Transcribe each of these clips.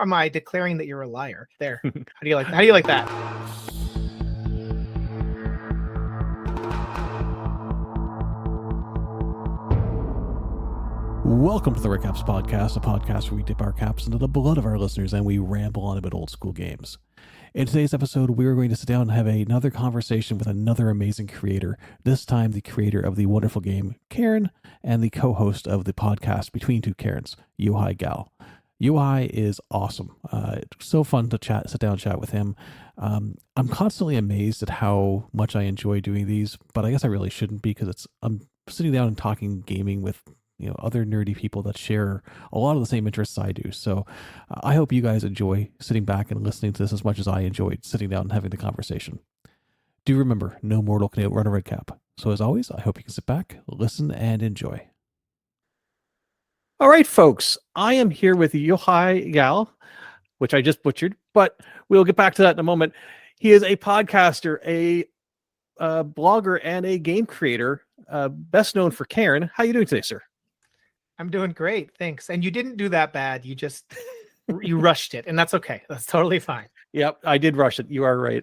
am I declaring that you're a liar? There. How do you like that? Welcome to the Redcaps Podcast, a podcast where we dip our caps into the blood of our listeners and we ramble on about old school games. In today's episode, we're going to sit down and have another conversation with another amazing creator, this time the creator of the wonderful game, Cairn, and the co-host of the podcast Between Two Cairns, Yochai Gal. Yochai is awesome. It's so fun to sit down and chat with him. I'm constantly amazed at how much I enjoy doing these, but I guess I really shouldn't be because I'm sitting down and talking gaming with other nerdy people that share a lot of the same interests I do. So I hope you guys enjoy sitting back and listening to this as much as I enjoyed sitting down and having the conversation. Do remember, no mortal can outrun a red cap. So as always, I hope you can sit back, listen, and enjoy. All right, folks, I am here with Yochai Gal, which I just butchered, but we'll get back to that in a moment. He is a podcaster, a blogger, and a game creator, best known for Cairn. How are you doing today, sir? I'm doing great, thanks. And you didn't do that bad. You just you rushed it, and that's okay. That's totally fine. Yep, I did rush it. You are right.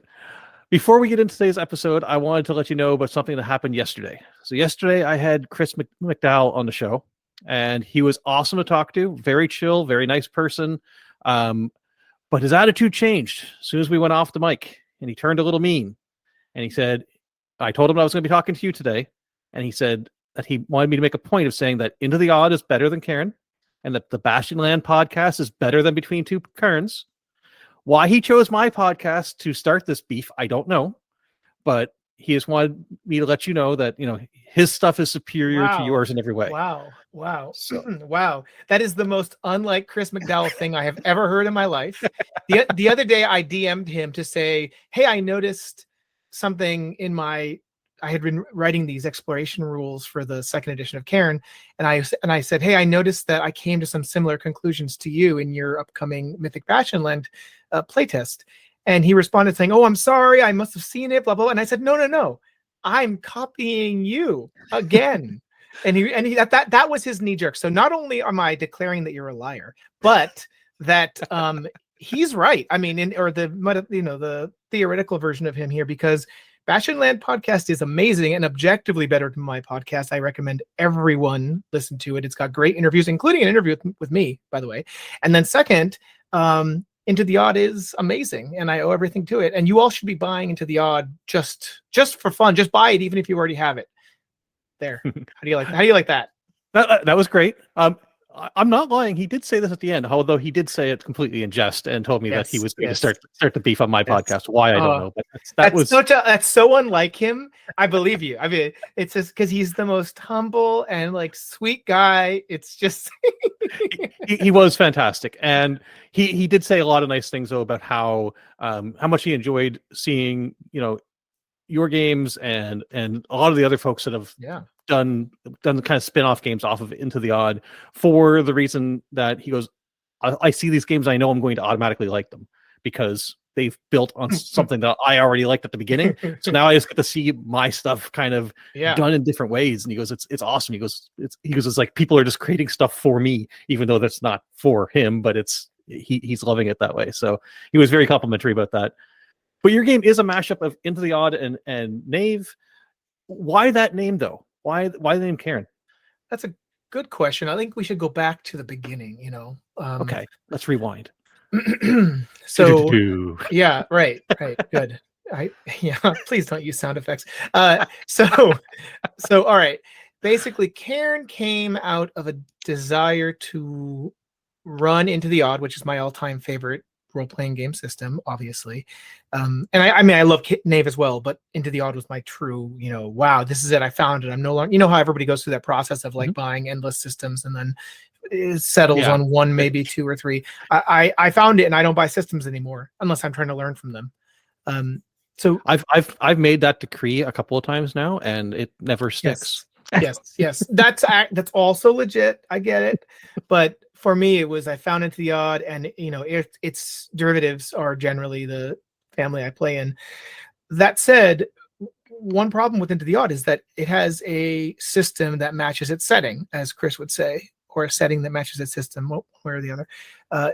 Before we get into today's episode, I wanted to let you know about something that happened yesterday. So yesterday, I had Chris McDowell on the show, and he was awesome to talk to. Very chill, very nice person. But his attitude changed as soon as we went off the mic, and he turned a little mean. And he said, I told him I was going to be talking to you today, and he said that he wanted me to make a point of saying that Into the Odd is better than Cairn, and that the Bastionland podcast is better than Between Two Cairns. Why he chose my podcast to start this beef, I don't know, but he just wanted me to let you know that his stuff is superior to yours in every way. Wow. So. Wow. That is the most unlike Chris McDowell thing I have ever heard in my life. The other day I DM'd him to say, hey, I noticed something I had been writing these exploration rules for the second edition of Cairn, and I said, hey, I noticed that I came to some similar conclusions to you in your upcoming Mythic Bastionland playtest. And he responded saying, oh, I'm sorry, I must have seen it, blah, blah. And I said, no, I'm copying you again. and he that was his knee jerk. So not only am I declaring that you're a liar, but that he's right. I mean, the theoretical version of him here, because Bastionland podcast is amazing and objectively better than my podcast. I recommend everyone listen to it. It's got great interviews, including an interview with me, by the way. And then second, Into the Odd is amazing, and I owe everything to it. And you all should be buying Into the Odd just for fun. Just buy it, even if you already have it. There. How do you like that? That was great. I'm not lying. He did say this at the end, although he did say it completely in jest and told me that he was going to start the beef on my podcast. Why, I don't know. But that's so unlike him. I believe you. I mean, it's just because he's the most humble and sweet guy. It's just he was fantastic, and he did say a lot of nice things though about how much he enjoyed seeing your games and a lot of the other folks that have done kind of spin-off games off of Into the Odd, for the reason that he goes, I see these games, I know I'm going to automatically like them because they've built on something that I already liked at the beginning. So now I just get to see my stuff kind of done in different ways. And he goes, it's awesome. He goes, it's like people are just creating stuff for me, even though that's not for him, but he's loving it that way. So he was very complimentary about that. But your game is a mashup of Into the Odd and Knave. Why that name though? Why the name Cairn? That's a good question. I think we should go back to the beginning, Okay, let's rewind. So yeah, right, good. Please don't use sound effects. So all right. Basically, Cairn came out of a desire to run Into the Odd, which is my all-time favorite role-playing game system, obviously. And I mean, I love Knave as well, but Into the Odd was my true, wow, this is it. I found it. I'm no longer, how everybody goes through that process of buying endless systems and then it settles on one, maybe two or three. I found it, and I don't buy systems anymore unless I'm trying to learn from them. So I've made that decree a couple of times now, and it never sticks. Yes. That's also legit. I get it, but for me, it was I found Into the Odd, and its derivatives are generally the family I play in. That said, one problem with Into the Odd is that it has a system that matches its setting, as Chris would say, or a setting that matches its system, one way or the other.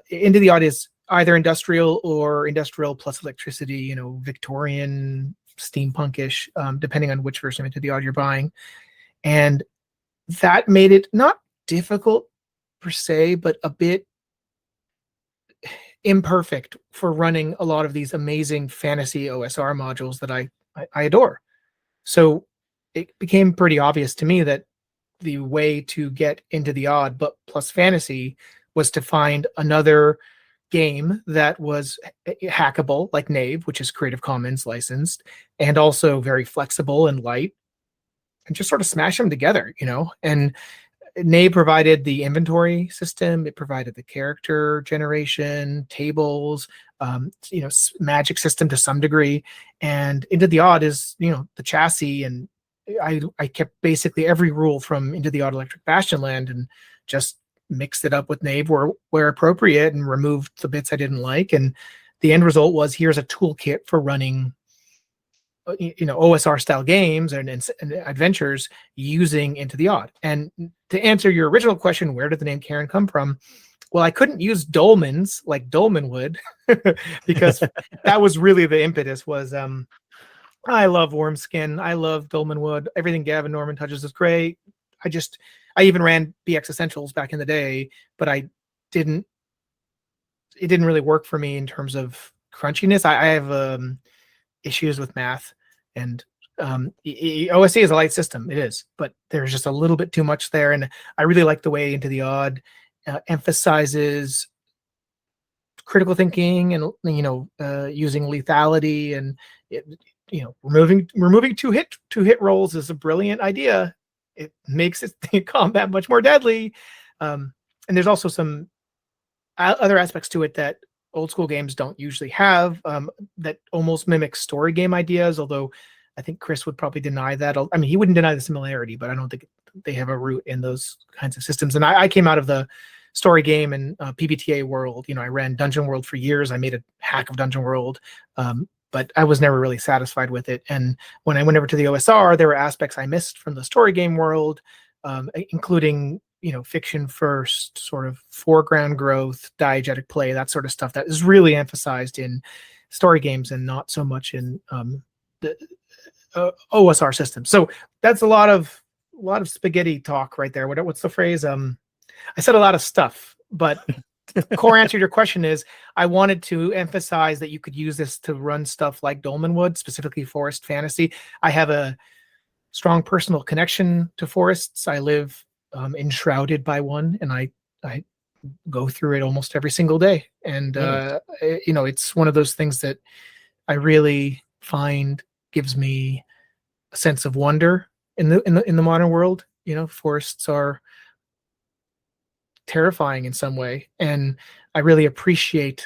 Into the Odd is either industrial or industrial plus electricity, you know, Victorian, steampunkish, depending on which version of Into the Odd you're buying. And that made it not difficult per se, but a bit imperfect for running a lot of these amazing fantasy OSR modules that I adore. So it became pretty obvious to me that the way to get Into the Odd but plus fantasy was to find another game that was hackable, like Knave, which is Creative Commons licensed, and also very flexible and light, and just sort of smash them together, you know. And Knave provided the inventory system, it provided the character generation, tables, you know, magic system to some degree, and Into the Odd is, you know, the chassis. And I kept basically every rule from Into the Odd Electric Bastion Land and just mixed it up with Knave where appropriate and removed the bits I didn't like. And the end result was, here's a toolkit for running, you know, OSR style games and adventures using Into the Odd. And to answer your original question, where did the name Cairn come from? Well, I couldn't use dolmens like Dolmen would because that was really the impetus. Was I love Wormskin, I love Dolmenwood, everything Gavin Norman touches is great. I even ran BX Essentials back in the day, but it didn't really work for me in terms of crunchiness. I have issues with math, and OSC is a light system. It is, but there's just a little bit too much there. And I really like the way Into the Odd emphasizes critical thinking and, you know, using lethality, and you know, removing two hit rolls is a brilliant idea. It makes it combat much more deadly. And there's also some other aspects to it that old school games don't usually have, that almost mimic story game ideas, although I think Chris would probably deny that. I mean, he wouldn't deny the similarity, but I don't think they have a root in those kinds of systems. And I came out of the story game and PBTA world. You know, I ran Dungeon World for years. I made a hack of Dungeon World, but I was never really satisfied with it. And when I went over to the OSR, there were aspects I missed from the story game world, including, you know, fiction first, sort of foreground growth, diegetic play, that sort of stuff that is really emphasized in story games and not so much in the OSR system. So that's a lot of spaghetti talk right there. What's the phrase? I said a lot of stuff, but the core answer to your question is I wanted to emphasize that you could use this to run stuff like Dolmenwood, specifically forest fantasy. I have a strong personal connection to forests. I live enshrouded by one, and I go through it almost every single day. And you know, it's one of those things that I really find gives me a sense of wonder in the modern world. You know, forests are terrifying in some way, and I really appreciate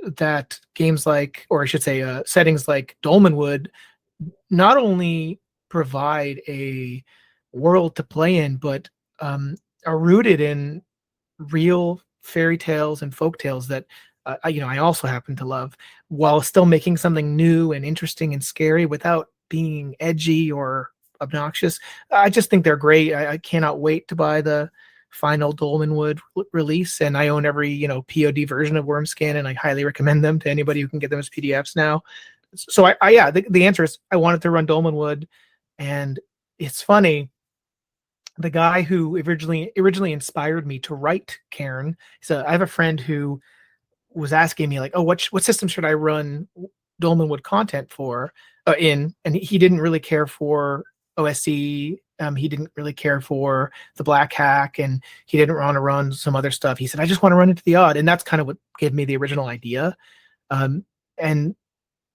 that games like, or I should say, settings like Dolmenwood not only provide a world to play in, but are rooted in real fairy tales and folk tales that you know, I also happen to love, while still making something new and interesting and scary without being edgy or obnoxious. I just think they're great. I cannot wait to buy the final Dolmenwood release, and I own every, you know, POD version of Wormskin, and I highly recommend them to anybody who can get them as PDFs now. So yeah, the answer is I wanted to run Dolmenwood. And it's funny, the guy who originally inspired me to write Cairn, so I have a friend who was asking me like, oh, what system should I run Dolmenwood content for in, and he didn't really care for OSC. He didn't really care for the Black Hack, and he didn't want to run some other stuff. He said, I just want to run Into the Odd. And that's kind of what gave me the original idea. And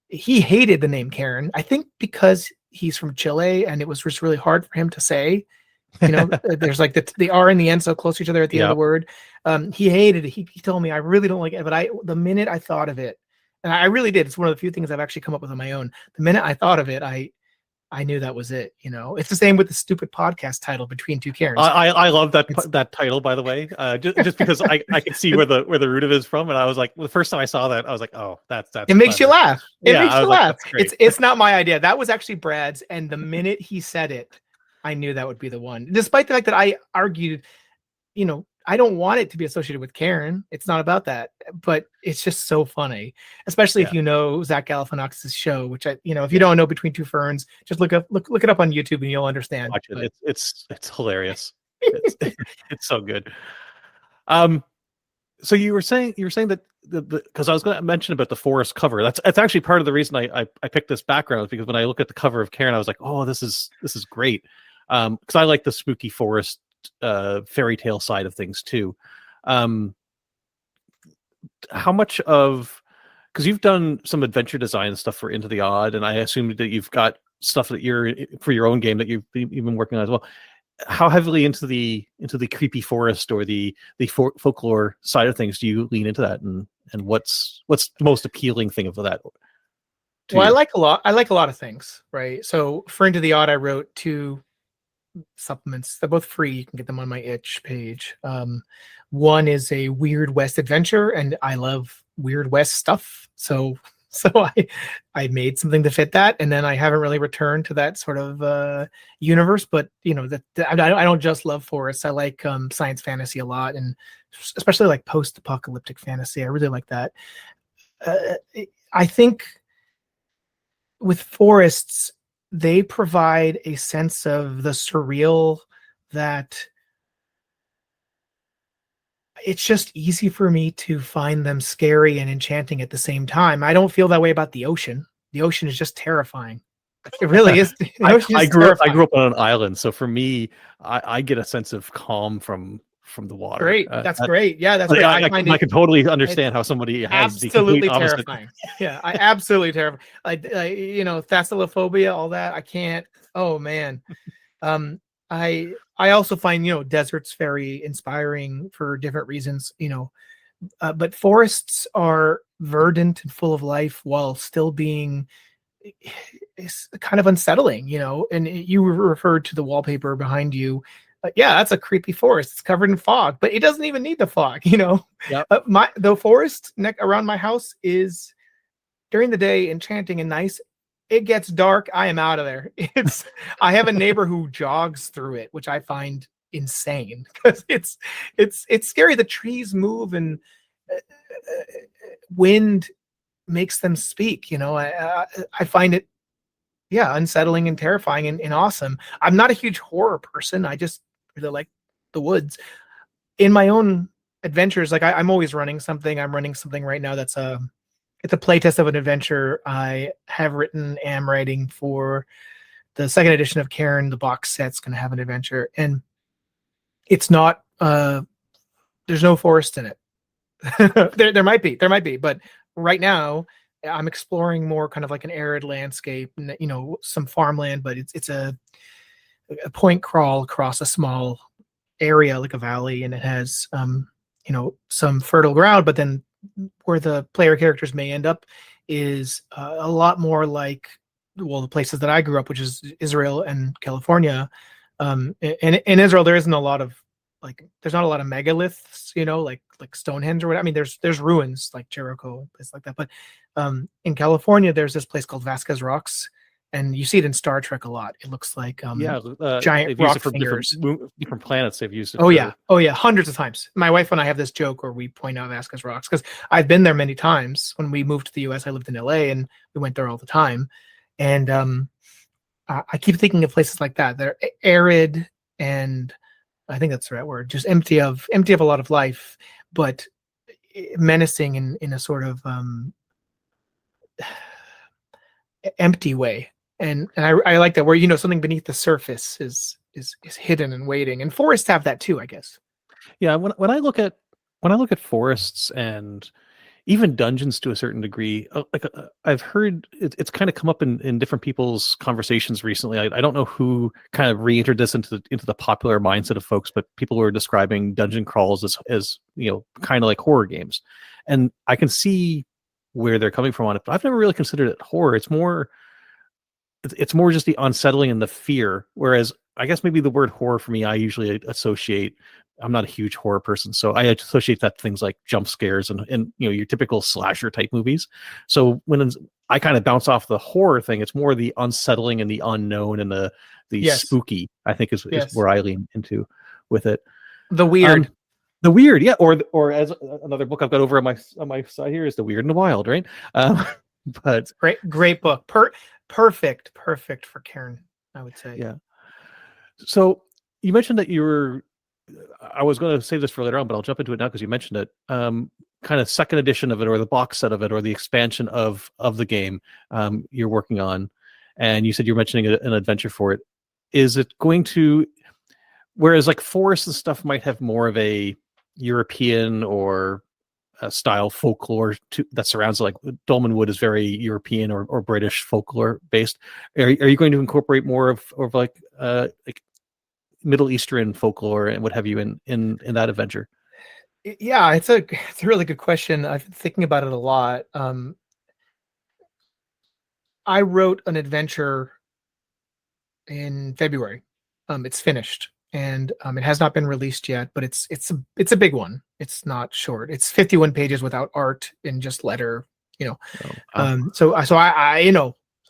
he hated the name Cairn, I think because he's from Chile and it was just really hard for him to say. You know, there's like the R and the N so close to each other at the end of the word. He hated it. He told me, I really don't like it. But the minute I thought of it, and I really did, it's one of the few things I've actually come up with on my own. The minute I thought of it, I knew that was it. You know, it's the same with the stupid podcast title, Between Two Cairns. I love that title, by the way, just because I can see where the root of it is from, and I was like, the first time I saw that, I was like, oh, that's. It makes you laugh. It makes you laugh. Like, it's not my idea. That was actually Brad's, and the minute he said it, I knew that would be the one. Despite the fact that I argued, you know, I don't want it to be associated with Cairn. It's not about that, but it's just so funny, especially if you know Zach Galifianakis' show, which if you don't know Between Two Ferns, just look it up on YouTube and you'll understand. Watch it. It's hilarious. It's so good. So you were saying that because I was going to mention about the forest cover. That's actually part of the reason I picked this background, because when I look at the cover of Cairn, I was like, oh, this is great. Because I like the spooky forest fairy tale side of things too. How much of, because you've done some adventure design stuff for Into the Odd, and I assume that you've got stuff that you're for your own game that you've been working on as well. How heavily into the creepy forest or the folklore side of things do you lean into that, and what's the most appealing thing of that? Well, I like a lot of things, right? So for Into the Odd, I wrote 2 supplements. They're both free. You can get them on my itch page. One is a Weird West adventure, and I love Weird West stuff. So I made something to fit that, and then I haven't really returned to that sort of universe. But I don't just love forests. I like science fantasy a lot, and especially like post-apocalyptic fantasy. I really like that. I think with forests, they provide a sense of the surreal that it's just easy for me to find them scary and enchanting at the same time. I don't feel that way about the ocean. The ocean is just terrifying. It really is. I grew up on an island, so for me, I get a sense of calm from the water. Great, that's great. Yeah, that's great. I can totally understand how somebody has absolutely the complete terrifying. Yeah, I absolutely terrifying. Thalassophobia, all that. I can't. Oh man. I also find deserts very inspiring for different reasons. But forests are verdant and full of life while still being kind of unsettling. And you referred to the wallpaper behind you. Yeah, that's a creepy forest. It's covered in fog, but it doesn't even need the fog. Yep. The forest around my house is during the day enchanting and nice. It gets dark, I am out of there. I have a neighbor who jogs through it, which I find insane because it's scary. The trees move and wind makes them speak. I find it unsettling and terrifying and awesome. I'm not a huge horror person. I just really like the woods. In my own adventures, like I'm always running something. I'm running something right now that's it's a playtest of an adventure I have written, am writing for the 2nd edition of Cairn. The box set's going to have an adventure, and it's not. There's no forest in it. there might be, but right now I'm exploring more kind of like an arid landscape, and some farmland, but it's a point crawl across a small area like a valley, and it has some fertile ground, but then where the player characters may end up is a lot more like the places that I grew up, which is Israel and California. In Israel, there isn't a lot of there's not a lot of megaliths, like Stonehenge or whatever. I mean, there's ruins like Jericho, places like that. But in California, there's this place called Vasquez Rocks, and you see it in Star Trek a lot. It looks like giant rock fingers. Different planets they've used it. Oh yeah, hundreds of times. My wife and I have this joke where we point out Vasquez Rocks because I've been there many times. When we moved to the U.S., I lived in L.A. and we went there all the time. And I keep thinking of places like that. They're arid and I think that's the right word, just empty of a lot of life, but menacing in a sort of empty way. And I like that where something beneath the surface is hidden and waiting, and forests have that too, I guess. Yeah, when I look at forests and even dungeons to a certain degree, I've heard it's kind of come up in different people's conversations recently. I don't know who kind of re-entered this into the popular mindset of folks, but people were describing dungeon crawls as kind of like horror games, and I can see where they're coming from on it. But I've never really considered it horror. It's more just the unsettling and the fear. Whereas I guess maybe the word horror for me, I usually associate. I'm not a huge horror person, so I associate that things like jump scares and your typical slasher type movies. So when I kind of bounce off the horror thing, it's more the unsettling and the unknown and the yes. spooky, I think is where I lean into with it. The weird. The Weird, yeah, or as another book I've got over on my side here is The Weird and the Wild, right? But great book, perfect for Cairn, I would say. yeah. So you mentioned that you were. I was going to save this for later on, but I'll jump into it now because you mentioned it. Kind of second edition of it, or the box set of it, or the expansion of the game you're working on, and you said you're mentioning an adventure for it. Is it going to? Whereas like Forest and stuff might have more of a European or style folklore that surrounds it, like Dolmen Wood is very European or British folklore based. Are you going to incorporate more of like Middle Eastern folklore and what have you in that adventure? Yeah, it's a really good question. I've been thinking about it a lot. I wrote an adventure in February. It's finished. And it has not been released yet, but it's a big one. It's not short. It's 51 pages without art and just letter, So I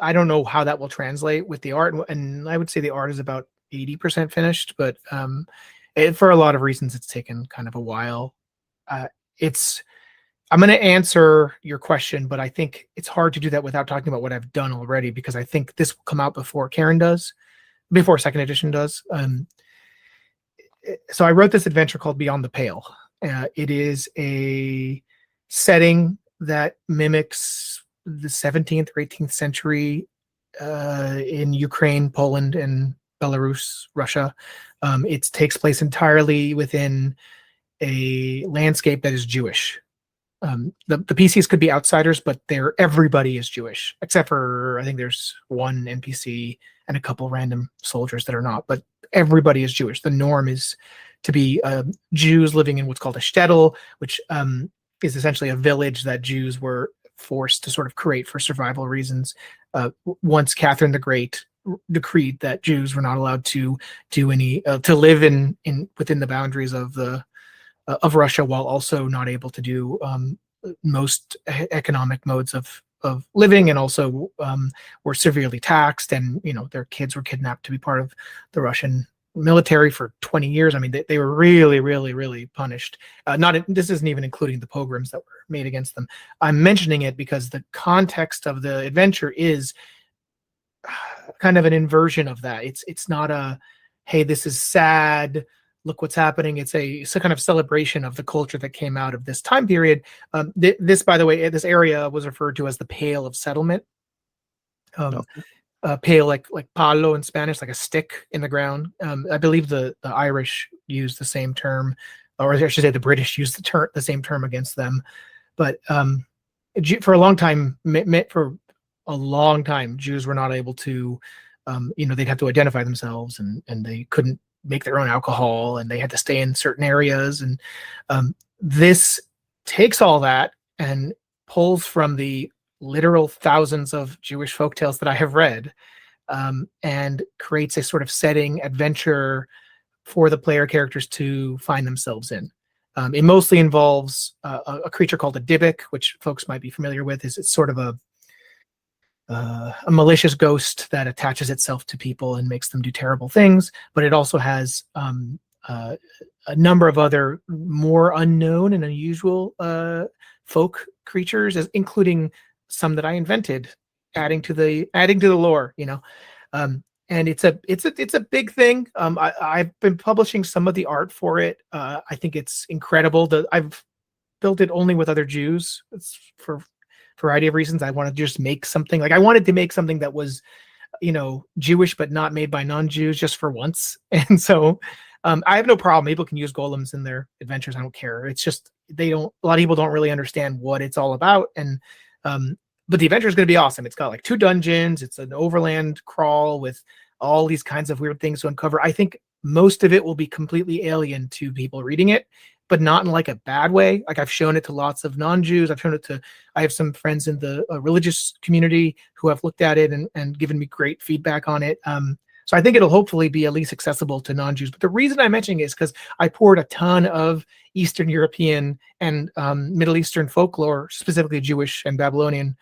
I don't know how that will translate with the art, and I would say the art is about 80% finished, but for a lot of reasons, it's taken kind of a while. I'm going to answer your question, but I think it's hard to do that without talking about what I've done already, because I think this will come out before Cairn does, before second edition does. So I wrote this adventure called Beyond the Pale. It is a setting that mimics the 17th or 18th century in Ukraine, Poland, and Belarus, Russia. It takes place entirely within a landscape that is Jewish. The PCs could be outsiders, but everybody is Jewish, except for I think there's one NPC and a couple random soldiers that are not, but everybody is Jewish. The norm is to be Jews living in what's called a shtetl, which is essentially a village that Jews were forced to sort of create for survival reasons. Once Catherine the Great decreed that Jews were not allowed to do any to live in within the boundaries of Russia, while also not able to do most economic modes of living, and also were severely taxed, and their kids were kidnapped to be part of the Russian military for 20 years. I mean, they were really, really, really punished. This isn't even including the pogroms that were made against them. I'm mentioning it because the context of the adventure is kind of an inversion of that. It's not a, hey, this is sad, look what's happening. It's a kind of celebration of the culture that came out of this time period. This, by the way, this area was referred to as the Pale of Settlement. Pale, like palo in Spanish, like a stick in the ground. I believe the Irish use the same term, or I should say the British use the same term against them. But for a long time, Jews were not able to, they'd have to identify themselves, and they couldn't make their own alcohol, and they had to stay in certain areas. And this takes all that and pulls from the literal thousands of Jewish folktales that I have read, and creates a sort of setting adventure for the player characters to find themselves in. It mostly involves a creature called a Dybbuk, which folks might be familiar with. It's sort of a malicious ghost that attaches itself to people and makes them do terrible things. But it also has a number of other more unknown and unusual folk creatures, including some that I invented, adding to the lore. And it's a big thing. I've been publishing some of the art for it. I think it's incredible. I've built it only with other Jews. It's for a variety of reasons. I wanted to just make something, like I wanted to make something that was, Jewish but not made by non-Jews, just for once. And so I have no problem. People can use golems in their adventures. I don't care. It's just a lot of people don't really understand what it's all about. And but the adventure is going to be awesome. It's got like 2 dungeons. It's an overland crawl with all these kinds of weird things to uncover. I think most of it will be completely alien to people reading it, but not in like a bad way. Like I've shown it to lots of non-Jews. I have some friends in the religious community who have looked at it and given me great feedback on it. So I think it'll hopefully be at least accessible to non-Jews. But the reason I'm mentioning it is because I poured a ton of Eastern European and Middle Eastern folklore, specifically Jewish and Babylonian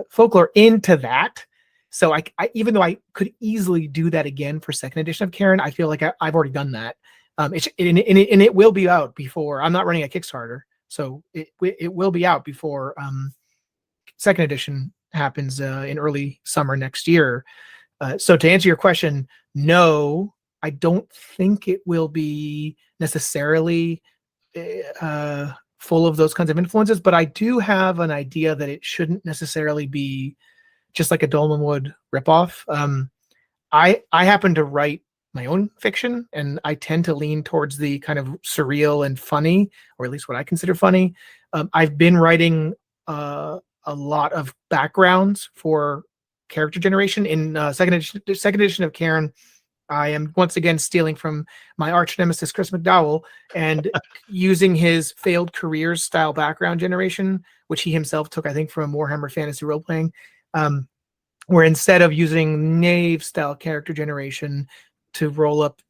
folklore, into that. So I even though I could easily do that again for second edition of Cairn, I feel like I've already done that. It will be out before. I'm not running a Kickstarter, so it will be out before second edition happens in early summer next year. So to answer your question, no, I don't think it will be necessarily full of those kinds of influences, but I do have an idea that it shouldn't necessarily be just like a Dolmenwood ripoff. I happen to write my own fiction, and I tend to lean towards the kind of surreal and funny, or at least what I consider funny. I've been writing a lot of backgrounds for character generation in second edition of Cairn. I am once again stealing from my arch nemesis Chris McDowell and using his failed careers style background generation, which he himself took, I think, from Warhammer Fantasy Role Playing, where instead of using Knave style character generation to roll up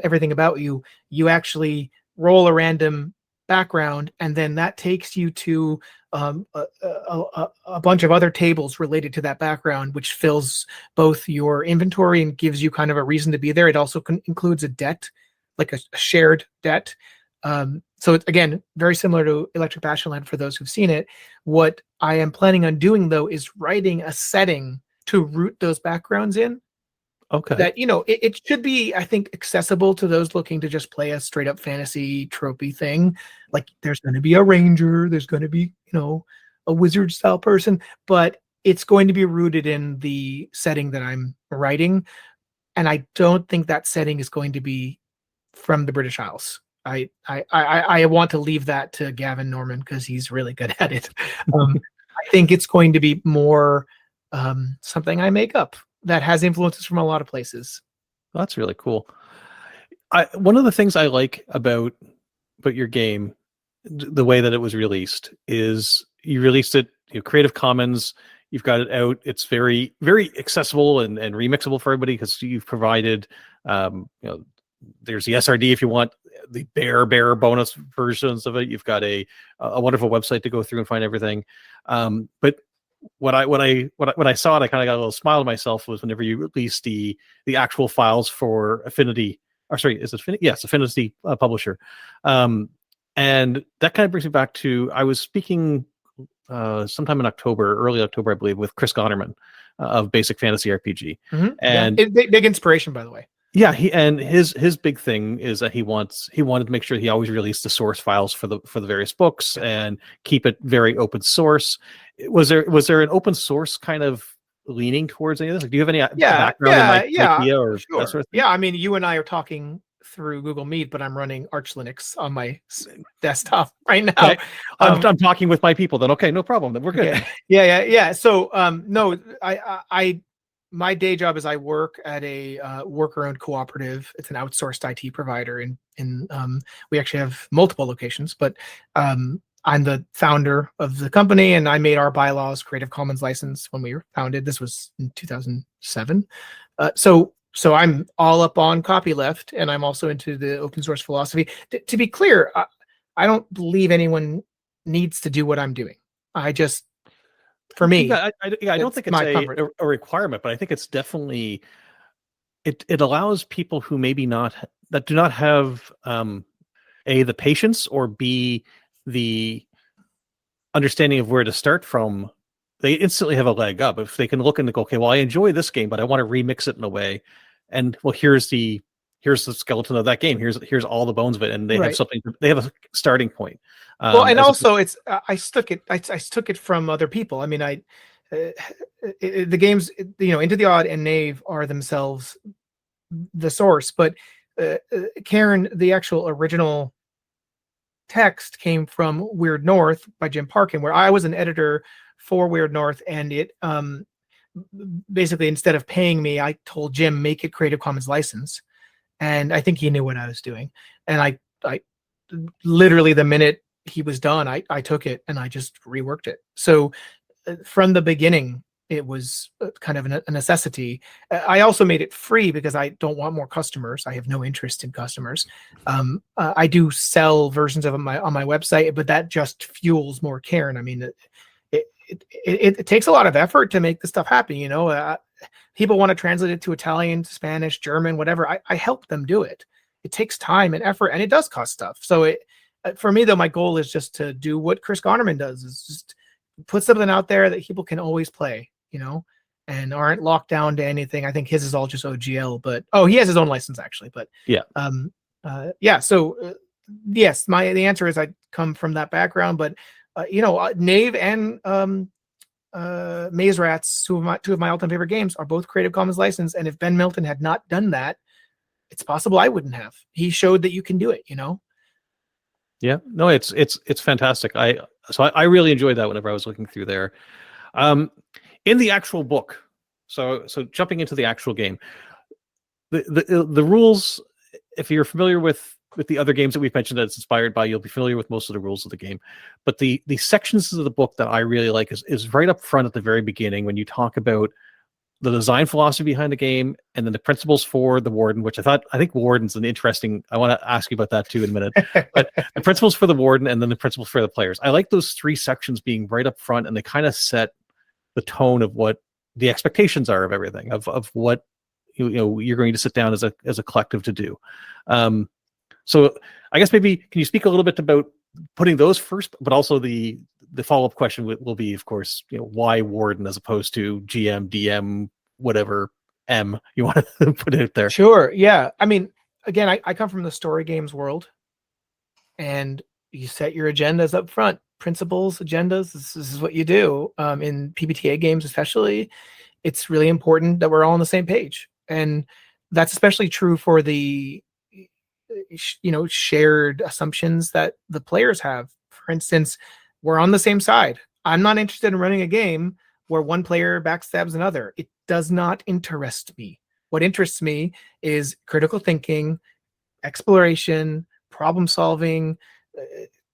everything about you, you actually roll a random background, and then that takes you to a bunch of other tables related to that background, which fills both your inventory and gives you kind of a reason to be there. It also includes a debt, like a shared debt. So it's, again, very similar to Electric Passionland for those who've seen it. What I am planning on doing, though, is writing a setting to root those backgrounds in. Okay. That, it should be, I think, accessible to those looking to just play a straight up fantasy tropey thing. Like, there's going to be a ranger, there's going to be, a wizard style person, but it's going to be rooted in the setting that I'm writing. And I don't think that setting is going to be from the British Isles. I want to leave that to Gavin Norman because he's really good at it. I think it's going to be more something I make up that has influences from a lot of places. Well, that's really cool. One of the things I like about your game, the way that it was released, is you released it, Creative Commons, you've got it out. It's very, very accessible and remixable for everybody because you've provided, there's the SRD if you want the bare bonus versions of it. You've got a wonderful website to go through and find everything. But when I saw it, I kind of got a little smile to myself was whenever you released the actual files for Affinity. Or sorry, is it Affinity? Yes, Affinity publisher. And that kind of brings me back to, I was speaking sometime in early October, I believe, with Chris Gonerman of Basic Fantasy RPG. Mm-hmm. And big inspiration, by the way. Yeah, his big thing is that he wanted to make sure he always released the source files for the various books and keep it very open source. Was there an open source kind of leaning towards any of this? Like, do you have any background in idea or sure. that sort of thing? Yeah, I mean, you and I are talking through Google Meet, but I'm running Arch Linux on my desktop right now. Okay. I'm talking with my people then. Okay, no problem. Then we're good. Okay. Yeah. So no, I my day job is I work at a worker-owned cooperative. It's an outsourced IT provider, and we actually have multiple locations. But I'm the founder of the company, and I made our bylaws Creative Commons license when we were founded. This was in 2007. So I'm all up on copyleft, and I'm also into the open source philosophy. To be clear, I don't believe anyone needs to do what I'm doing. For me, I don't think it's a requirement, but I think it's definitely it allows people who maybe that do not have A, the patience, or B, the understanding of where to start from. They instantly have a leg up if they can look and go, okay, well, I enjoy this game, but I want to remix it in a way. And well, here's the skeleton of that game. Here's all the bones of it, and they have something. They have a starting point. And also it's I took it from other people. I mean, the games, Into the Odd and Knave are themselves the source, but Cairn, the actual original text came from Weird North by Jim Parkin, where I was an editor for Weird North, and it basically, instead of paying me, I told Jim, make it Creative Commons license, and I think he knew what I was doing. And I literally, the minute he was done, I took it and I just reworked it. So from the beginning, it was kind of a necessity. I also made it free because I don't want more customers. I have no interest in customers. I do sell versions of it on my website, but that just fuels more Cairn. I mean, it takes a lot of effort to make this stuff happen. People want to translate it to Italian, Spanish, German, whatever. I help them do it. it takes time and effort, and it does cost stuff. So for me though, my goal is just to do what Chris Gonnerman does, is just put something out there that people can always play, and aren't locked down to anything. I think his is all just OGL, but he has his own license actually. But yeah, So yes, the answer is I come from that background, but Knave and Maze Rats, two of my all-time favorite games, are both Creative Commons licensed, and if Ben Milton had not done that, it's possible I wouldn't have. He showed that you can do it, Yeah, no, it's fantastic. I really enjoyed that whenever I was looking through there. In the actual book, so jumping into the actual game, the rules, if you're familiar with the other games that we've mentioned that it's inspired by, you'll be familiar with most of the rules of the game. But the sections of the book that I really like is right up front at the very beginning, when you talk about the design philosophy behind the game, and then the principles for the warden, which I think warden's an interesting, I want to ask you about that too in a minute, but the principles for the warden and then the principles for the players. I like those three sections being right up front, and they kind of set the tone of what the expectations are of everything, of what you're going to sit down as a collective to do. So I guess maybe can you speak a little bit about putting those first, but also the follow-up question will be, of course, why warden as opposed to GM, DM, whatever M you want to put it there. Sure. Yeah. I mean, again, I come from the story games world, and you set your agendas up front, principles, agendas. This is what you do. In PBTA games, especially, it's really important that we're all on the same page. And that's especially true for the, shared assumptions that the players have. For instance, we're on the same side. I'm not interested in running a game where one player backstabs another. It does not interest me. What interests me is critical thinking, exploration, problem solving,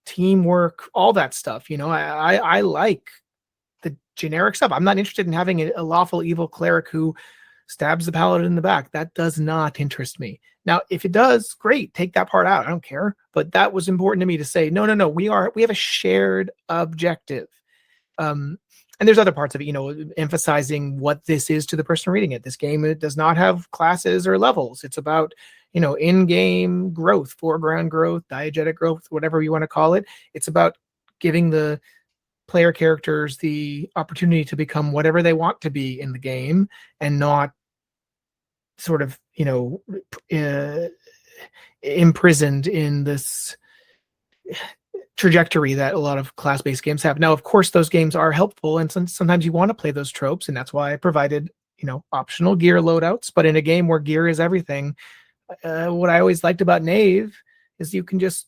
teamwork, all that stuff. I like the generic stuff. I'm not interested in having a lawful evil cleric who stabs the paladin in the back. That does not interest me. Now, if it does, great, take that part out. I don't care. But that was important to me to say, no, we have a shared objective. And there's other parts of it, emphasizing what this is to the person reading it. This game, it does not have classes or levels. It's about, in-game growth, foreground growth, diegetic growth, whatever you want to call it. It's about giving the player characters the opportunity to become whatever they want to be in the game, and not sort of, imprisoned in this trajectory that a lot of class-based games have. Now, of course, those games are helpful, and sometimes you want to play those tropes, and that's why I provided, optional gear loadouts. But in a game where gear is everything, what I always liked about Knave is you can just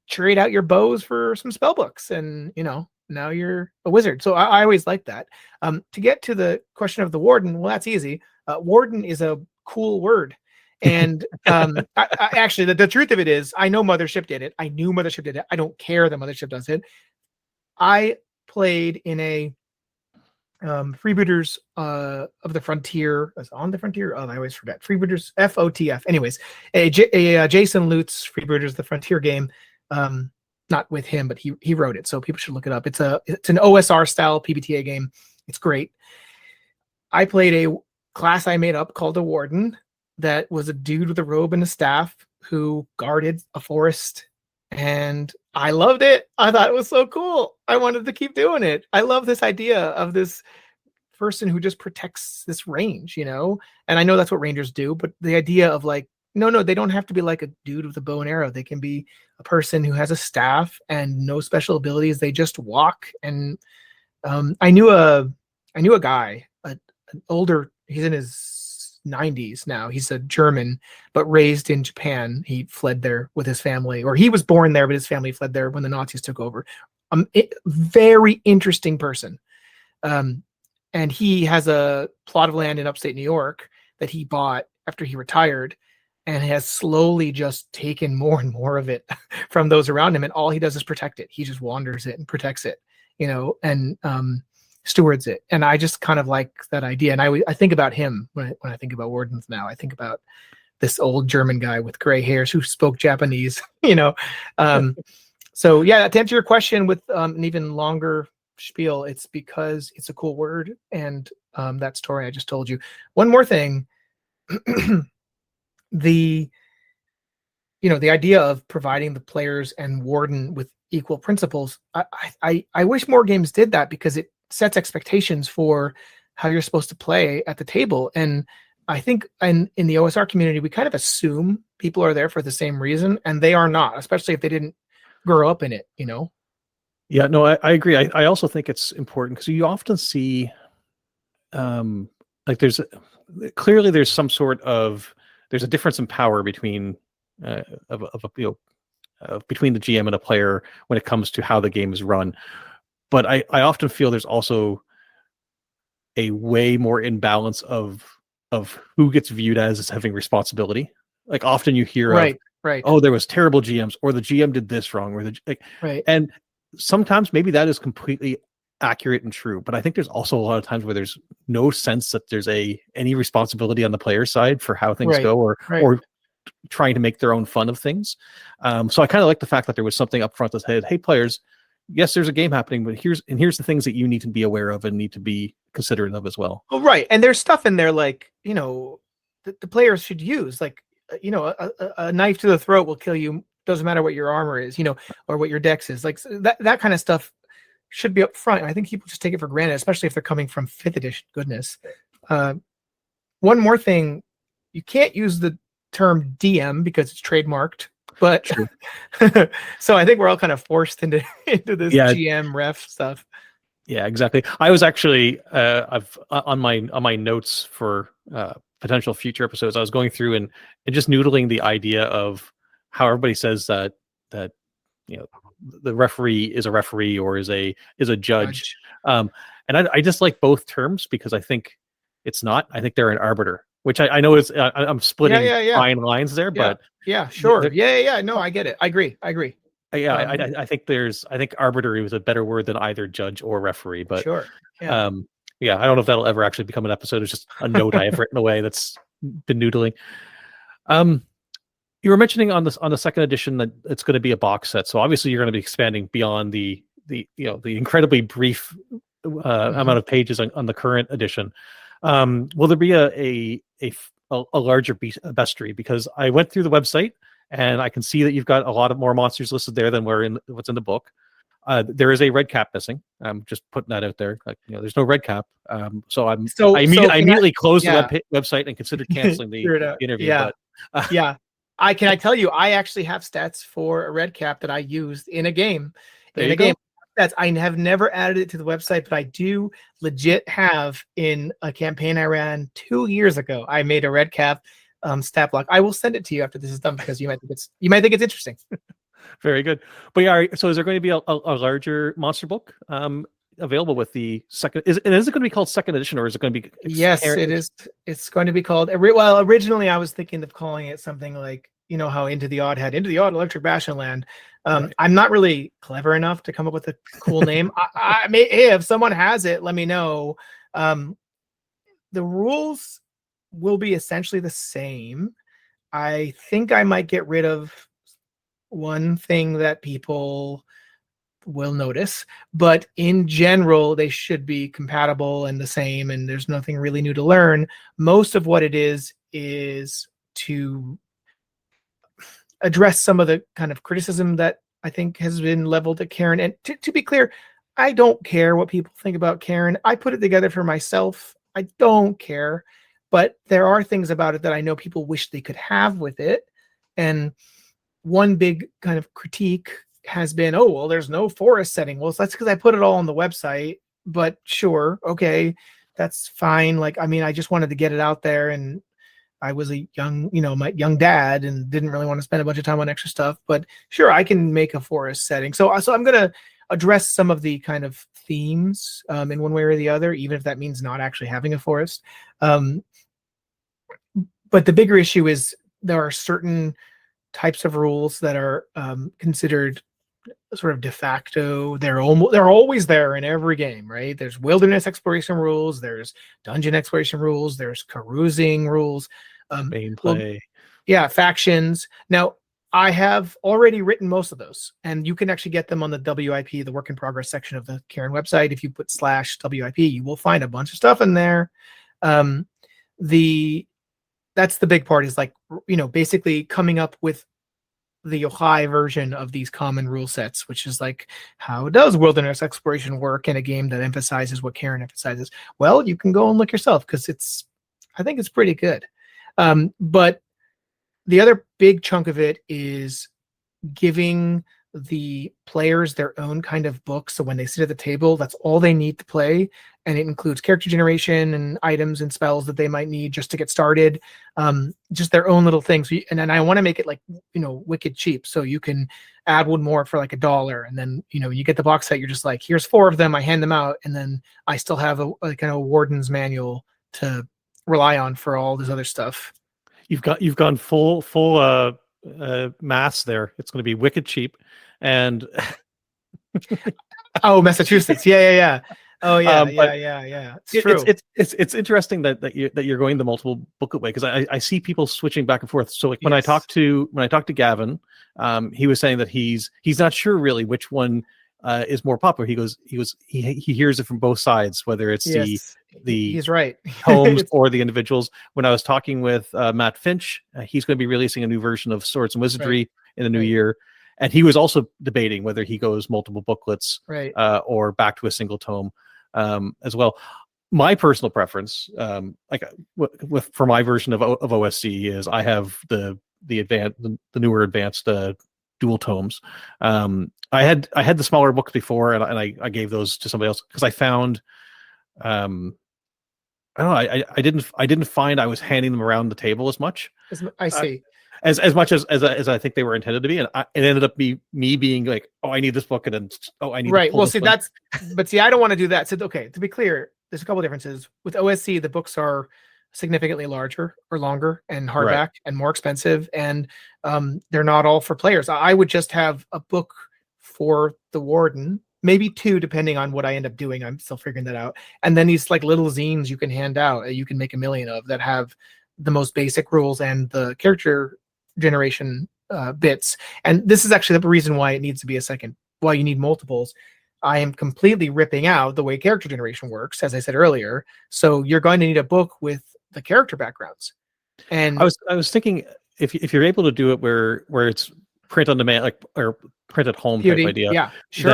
trade out your bows for some spell books, and now you're a wizard. So I always liked that. To get to the question of the warden, well, that's easy. Warden is a cool word. And I actually, the truth of it is, I know Mothership did it. I knew Mothership did it. I don't care that Mothership does it. I played in a Freebooters of the Frontier. On the Frontier? Oh, I always forget. Freebooters, FOTF. Anyways, a Jason Lutz Freebooters of the Frontier game. Not with him, but he wrote it, so people should look it up. It's an OSR style PBTA game. It's great. I played a class I made up called a warden that was a dude with a robe and a staff who guarded a forest, and I loved it. I thought it was so cool. I wanted to keep doing it. I love this idea of this person who just protects this range, and I know that's what rangers do, but the idea of like, no, they don't have to be like a dude with a bow and arrow. They can be a person who has a staff and no special abilities. They just walk. And I knew a guy, an older, he's in his 90s now. He's a German, but raised in Japan. He fled there with his family, or he was born there, but his family fled there when the Nazis took over. Very interesting person. And he has a plot of land in upstate New York that he bought after he retired, and has slowly just taken more and more of it from those around him. And all he does is protect it. He just wanders it and protects it, and stewards it. And I just kind of like that idea. And I think about him when I think about wardens now. I think about this old German guy with gray hairs who spoke Japanese, So yeah, to answer your question with an even longer spiel, it's because it's a cool word. And that story I just told you. One more thing. The the idea of providing the players and warden with equal principles, I wish more games did that, because it sets expectations for how you're supposed to play at the table. And I think in the OSR community, we kind of assume people are there for the same reason, and they are not, especially if they didn't grow up in it, Yeah, no, I agree. I also think it's important because you often see, like there's some sort of, there's a difference in power between between the GM and a player when it comes to how the game is run. But I often feel there's also a way more imbalance of who gets viewed as having responsibility. Like often you hear right. Oh, there was terrible GMs, or the GM did this wrong, or right. And sometimes maybe that is completely accurate and true, but I think there's also a lot of times where there's no sense that there's any responsibility on the player side for how things go, or trying to make their own fun of things. So I kind of like the fact that there was something up front that said, hey players, yes, there's a game happening, but here's the things that you need to be aware of and need to be considerate of as well. Well, right. And there's stuff in there like, the players should use, like, a knife to the throat will kill you. Doesn't matter what your armor is, or what your dex is. Like that kind of stuff should be up front. I think people just take it for granted, especially if they're coming from 5th edition. Goodness. One more thing, you can't use the term DM because it's trademarked. But so I think we're all kind of forced into this GM ref stuff. Yeah, exactly. I was actually I've on my notes for potential future episodes, I was going through and just noodling the idea of how everybody says that the referee is a referee or is a judge. And I just like both terms because I think it's not. I think they're an arbiter, which I know is I'm splitting fine lines there, but sure. No, I get it. I agree. Yeah, I think arbiter is a better word than either judge or referee, but sure. Yeah, I don't know if that'll ever actually become an episode. It's just a note I have written away that's been noodling. You were mentioning on the second edition that it's going to be a box set, so obviously you're going to be expanding beyond the incredibly brief amount of pages on the current edition. Will there be a larger bestiary? Because I went through the website and I can see that you've got a lot of more monsters listed there than what's in the book. There is a red cap missing. I'm just putting that out there. Like, there's no red cap. So I immediately closed the website and considered canceling the interview. Yeah. But, Can I tell you, I actually have stats for a red cap that I used in a game. Stats. I have never added it to the website, but I do legit have in a campaign I ran 2 years ago. I made a red cap stat block. I will send it to you after this is done because you might think it's interesting. Very good. But yeah, so is there going to be a larger monster book available with the second? Is it going to be called second edition, or is it going to be? Yes, it is. It's going to be called. Well, originally I was thinking of calling it something like, how Into the Odd had Into the Odd Electric Bastionland. Right. I'm not really clever enough to come up with a cool name. Hey, if someone has it, let me know. The rules will be essentially the same. I think I might get rid of one thing that people will notice, but in general, they should be compatible and the same, and there's nothing really new to learn. Most of what it is to address some of the kind of criticism that I think has been leveled at Cairn. And to be clear, I don't care what people think about Cairn. I put it together for myself. I don't care, but there are things about it that I know people wish they could have with it. And one big kind of critique has been, oh, well, there's no forest setting. Well, that's because I put it all on the website, but sure. Okay. That's fine. Like, I mean, I just wanted to get it out there, and I was a young, my young dad and didn't really want to spend a bunch of time on extra stuff, but sure, I can make a forest setting. So I'm going to address some of the kind of themes in one way or the other, even if that means not actually having a forest. But the bigger issue is there are certain types of rules that are considered sort of de facto. They're always there in every game, right? There's wilderness exploration rules, there's dungeon exploration rules, there's carousing rules, gameplay. Factions. Now, I have already written most of those, and you can actually get them on the WIP, the work in progress section of the Cairn website. If you put /WIP, you will find a bunch of stuff in there. That's the big part, is like, basically coming up with the Yochai version of these common rule sets, which is like, how does wilderness exploration work in a game that emphasizes what Cairn emphasizes? Well, you can go and look yourself, because I think it's pretty good. But the other big chunk of it is giving the players their own kind of book. So when they sit at the table, that's all they need to play. And it includes character generation and items and spells that they might need just to get started. Just their own little things. And then I want to make it like, wicked cheap. So you can add one more for like $1. And then, you get the box set, you're just like, here's 4 of them. I hand them out. And then I still have a kind of warden's manual to rely on for all this other stuff. You've gone full mass there. It's going to be wicked cheap. And oh, Massachusetts. Yeah. Oh yeah, yeah. It's true. It's interesting that you're going the multiple booklet way, because I see people switching back and forth. So like when I talked to Gavin, he was saying that he's not sure really which one is more popular. He hears it from both sides, whether it's he's right. homes or the individuals. When I was talking with Matt Finch, he's going to be releasing a new version of Swords and Wizardry in the new year. And he was also debating whether he goes multiple booklets or back to a single tome as well. My personal preference, for my version of OSC, is I have the newer advanced dual tomes. I had the smaller books before, and I gave those to somebody else because I found I don't know, I didn't find I was handing them around the table as much. I see. As much as I think they were intended to be, and it ended up me being like, oh, I need this book, and then I need right. Well, see, I don't want to do that. So okay, to be clear, there's a couple differences with OSC. The books are significantly larger or longer and hardback and more expensive, and they're not all for players. I would just have a book for the warden, maybe 2 depending on what I end up doing. I'm still figuring that out. And then these like little zines you can hand out, you can make 1 million of, that have the most basic rules and the character generation bits. And this is actually the reason why it needs to be why you need multiples. I am completely ripping out the way character generation works, as I said earlier. So you're going to need a book with the character backgrounds. And I was thinking, if you're able to do it where it's print on demand, or print at home type idea, yeah, sure.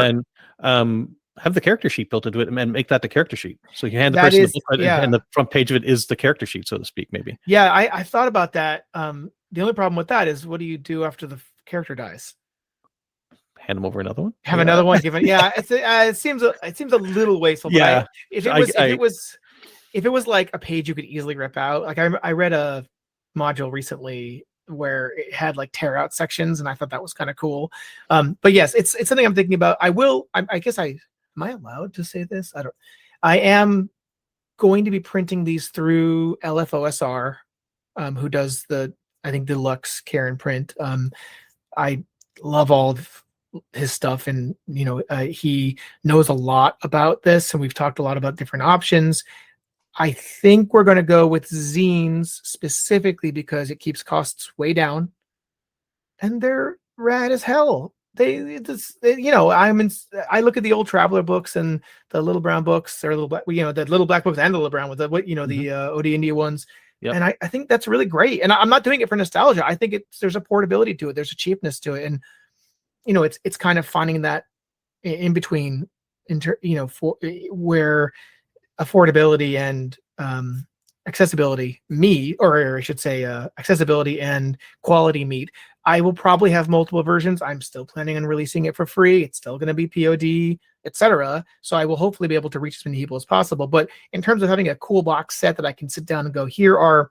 Then have the character sheet built into it and make that the character sheet. So you hand the person the book, and the front page of it is the character sheet, so to speak, maybe. Yeah, I thought about that. The only problem with that is, what do you do after the character dies? Hand them over another one. Have another one given. Yeah, it seems a little wasteful. But if it was like a page you could easily rip out, like I read a module recently where it had like tear out sections, and I thought that was kind of cool. But yes, it's something I'm thinking about. I guess am I allowed to say this? I am going to be printing these through LFOSR, who does I think deluxe Cairn print. I love all of his stuff, and he knows a lot about this, and we've talked a lot about different options. I think we're going to go with zines specifically because it keeps costs way down, and they're rad as hell. I look at the old Traveler books and the Little Brown books, or the Little Black books and the Little Brown with the OD India ones. Yep. And I think that's really great. And I'm not doing it for nostalgia. I think there's a portability to it. There's a cheapness to it. And, it's kind of finding that in between, where affordability and accessibility meet, or I should say accessibility and quality meet. I will probably have multiple versions. I'm still planning on releasing it for free. It's still going to be POD, etc. So I will hopefully be able to reach as many people as possible. But in terms of having a cool box set that I can sit down and go, here are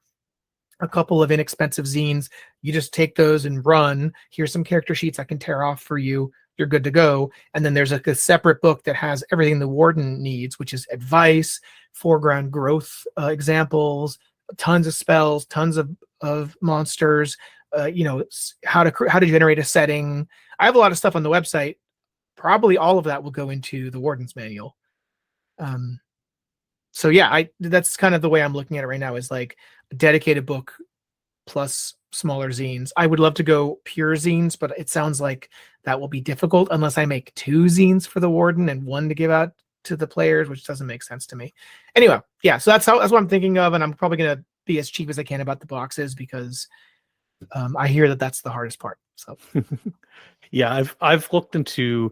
a couple of inexpensive zines. You just take those and run. Here's some character sheets I can tear off for you. You're good to go. And then there's a separate book that has everything the warden needs, which is advice, foreground growth examples, tons of spells, tons of monsters, how to generate a setting. I have a lot of stuff on the website. Probably all of that will go into the warden's manual. So yeah, that's kind of the way I'm looking at it right now, is like a dedicated book plus smaller zines. I would love to go pure zines, but it sounds like that will be difficult unless I make 2 zines for the warden and 1 to give out to the players, which doesn't make sense to me. Anyway, yeah, so that's what I'm thinking of, and I'm probably going to be as cheap as I can about the boxes, because I hear that that's the hardest part. So yeah, I've looked into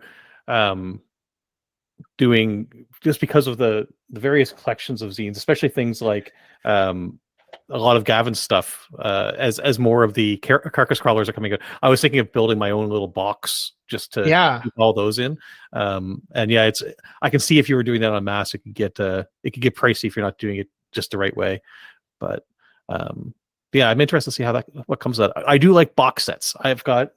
doing, just because of the various collections of zines, especially things like a lot of Gavin's stuff, as more of the carcass crawlers are coming out. I was thinking of building my own little box just to keep all those in. And yeah, I can see if you were doing that on mass, it could get pricey if you're not doing it just the right way. But yeah, I'm interested to see what comes out. I do like box sets. I've got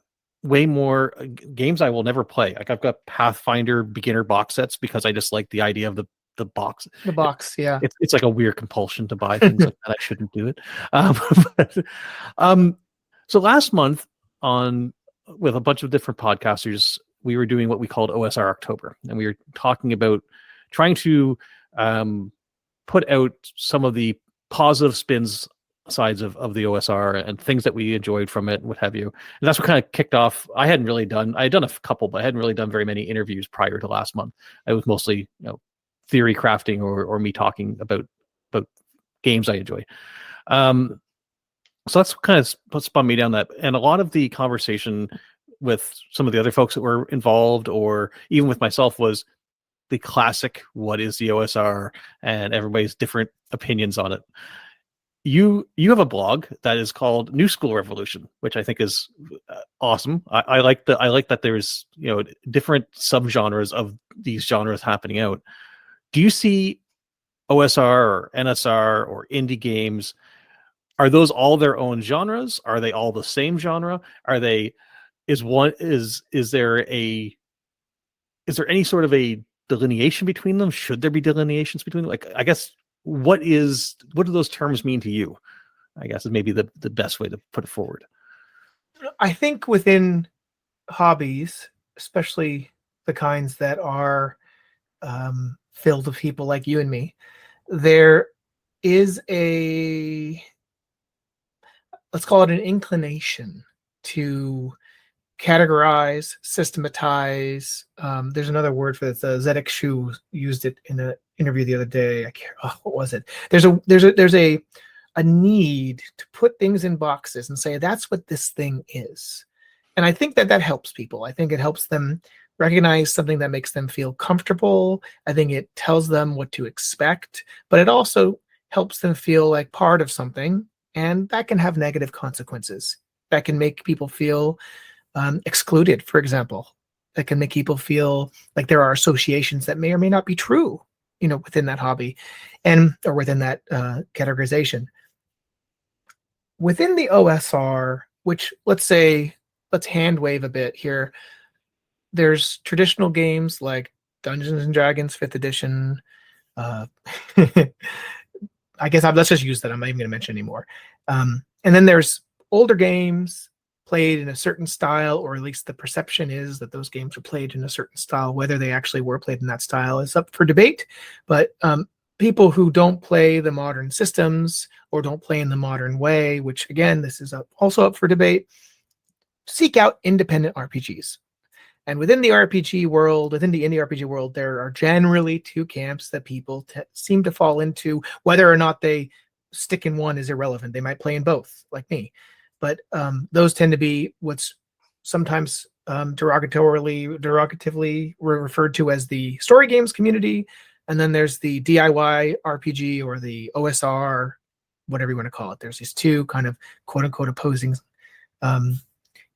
way more games I will never play. Like I've got Pathfinder beginner box sets because I just like the idea of the box. The box, yeah. It's like a weird compulsion to buy things like that. I shouldn't do it. So last month with a bunch of different podcasters, we were doing what we called OSR October, and we were talking about trying to put out some of the positive sides of the OSR and things that we enjoyed from it and what have you. And that's what kind of kicked off. I had done a couple, but I hadn't really done very many interviews prior to last month. It was mostly, theory crafting or me talking about games I enjoy. So that's kind of what spun me down that. And a lot of the conversation with some of the other folks that were involved, or even with myself, was the classic, what is the OSR, and everybody's different opinions on it. You have a blog that is called New School Revolution, which I think is awesome. I like that there's different subgenres of these genres happening out. Do you see OSR or NSR or indie games? Are those all their own genres? Are they all the same genre? Is there any sort of a delineation between them? Should there be delineations between them? Like, I guess, what do those terms mean to you? I guess is maybe the best way to put it forward. I think within hobbies, especially the kinds that are filled with people like you and me, there is let's call it an inclination to categorize, systematize. There's another word for this. Zedek Shu used it in an interview the other day. What was it? There's a need to put things in boxes and say that's what this thing is. And I think that helps people. I think it helps them recognize something that makes them feel comfortable. I think it tells them what to expect, but it also helps them feel like part of something, and that can have negative consequences. That can make people feel excluded, for example. That can make people feel like there are associations that may or may not be true, within that hobby or within that categorization. Within the OSR, which let's hand wave a bit here. There's traditional games like Dungeons and Dragons 5th edition. I guess let's just use that. I'm not even going to mention anymore. And then there's older games played in a certain style, or at least the perception is that those games were played in a certain style. Whether they actually were played in that style is up for debate. But people who don't play the modern systems or don't play in the modern way, which again, this is also up for debate, seek out independent RPGs. And within the RPG world, within the indie RPG world, there are generally two camps that people seem to fall into. Whether or not they stick in one is irrelevant. They might play in both, like me. But those tend to be what's sometimes derogatively referred to as the story games community. And then there's the DIY RPG or the OSR, whatever you want to call it. There's these two kind of quote unquote opposing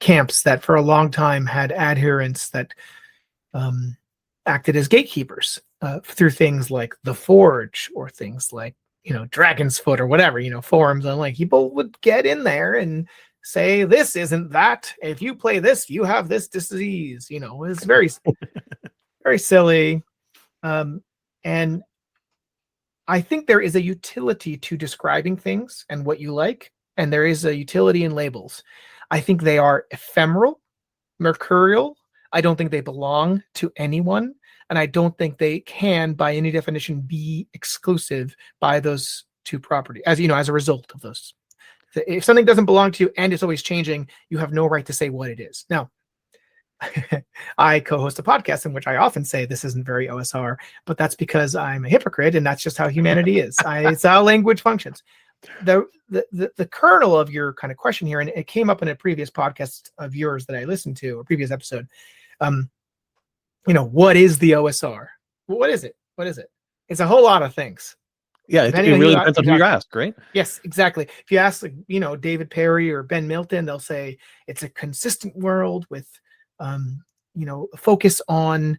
camps that for a long time had adherents that acted as gatekeepers through things like the Forge or things like Dragon's Foot or whatever, forums. And like people would get in there and say, this isn't that. If you play this, you have this disease. It's very, very silly. And I think there is a utility to describing things and what you like, and there is a utility in labels. I think they are ephemeral, mercurial. I don't think they belong to anyone. And I don't think they can, by any definition, be exclusive by those two properties, as a result of those. If something doesn't belong to you and it's always changing, you have no right to say what it is. Now, I co-host a podcast in which I often say this isn't very OSR, but that's because I'm a hypocrite and that's just how humanity is. It's how language functions. the kernel of your kind of question here, and it came up in a previous podcast of yours that I listened to, a previous episode. What is the OSR? What is it? It's a whole lot of things. Yeah, it really depends on who you ask, right? Yes, exactly. If you ask, David Perry or Ben Milton, they'll say it's a consistent world with, a focus on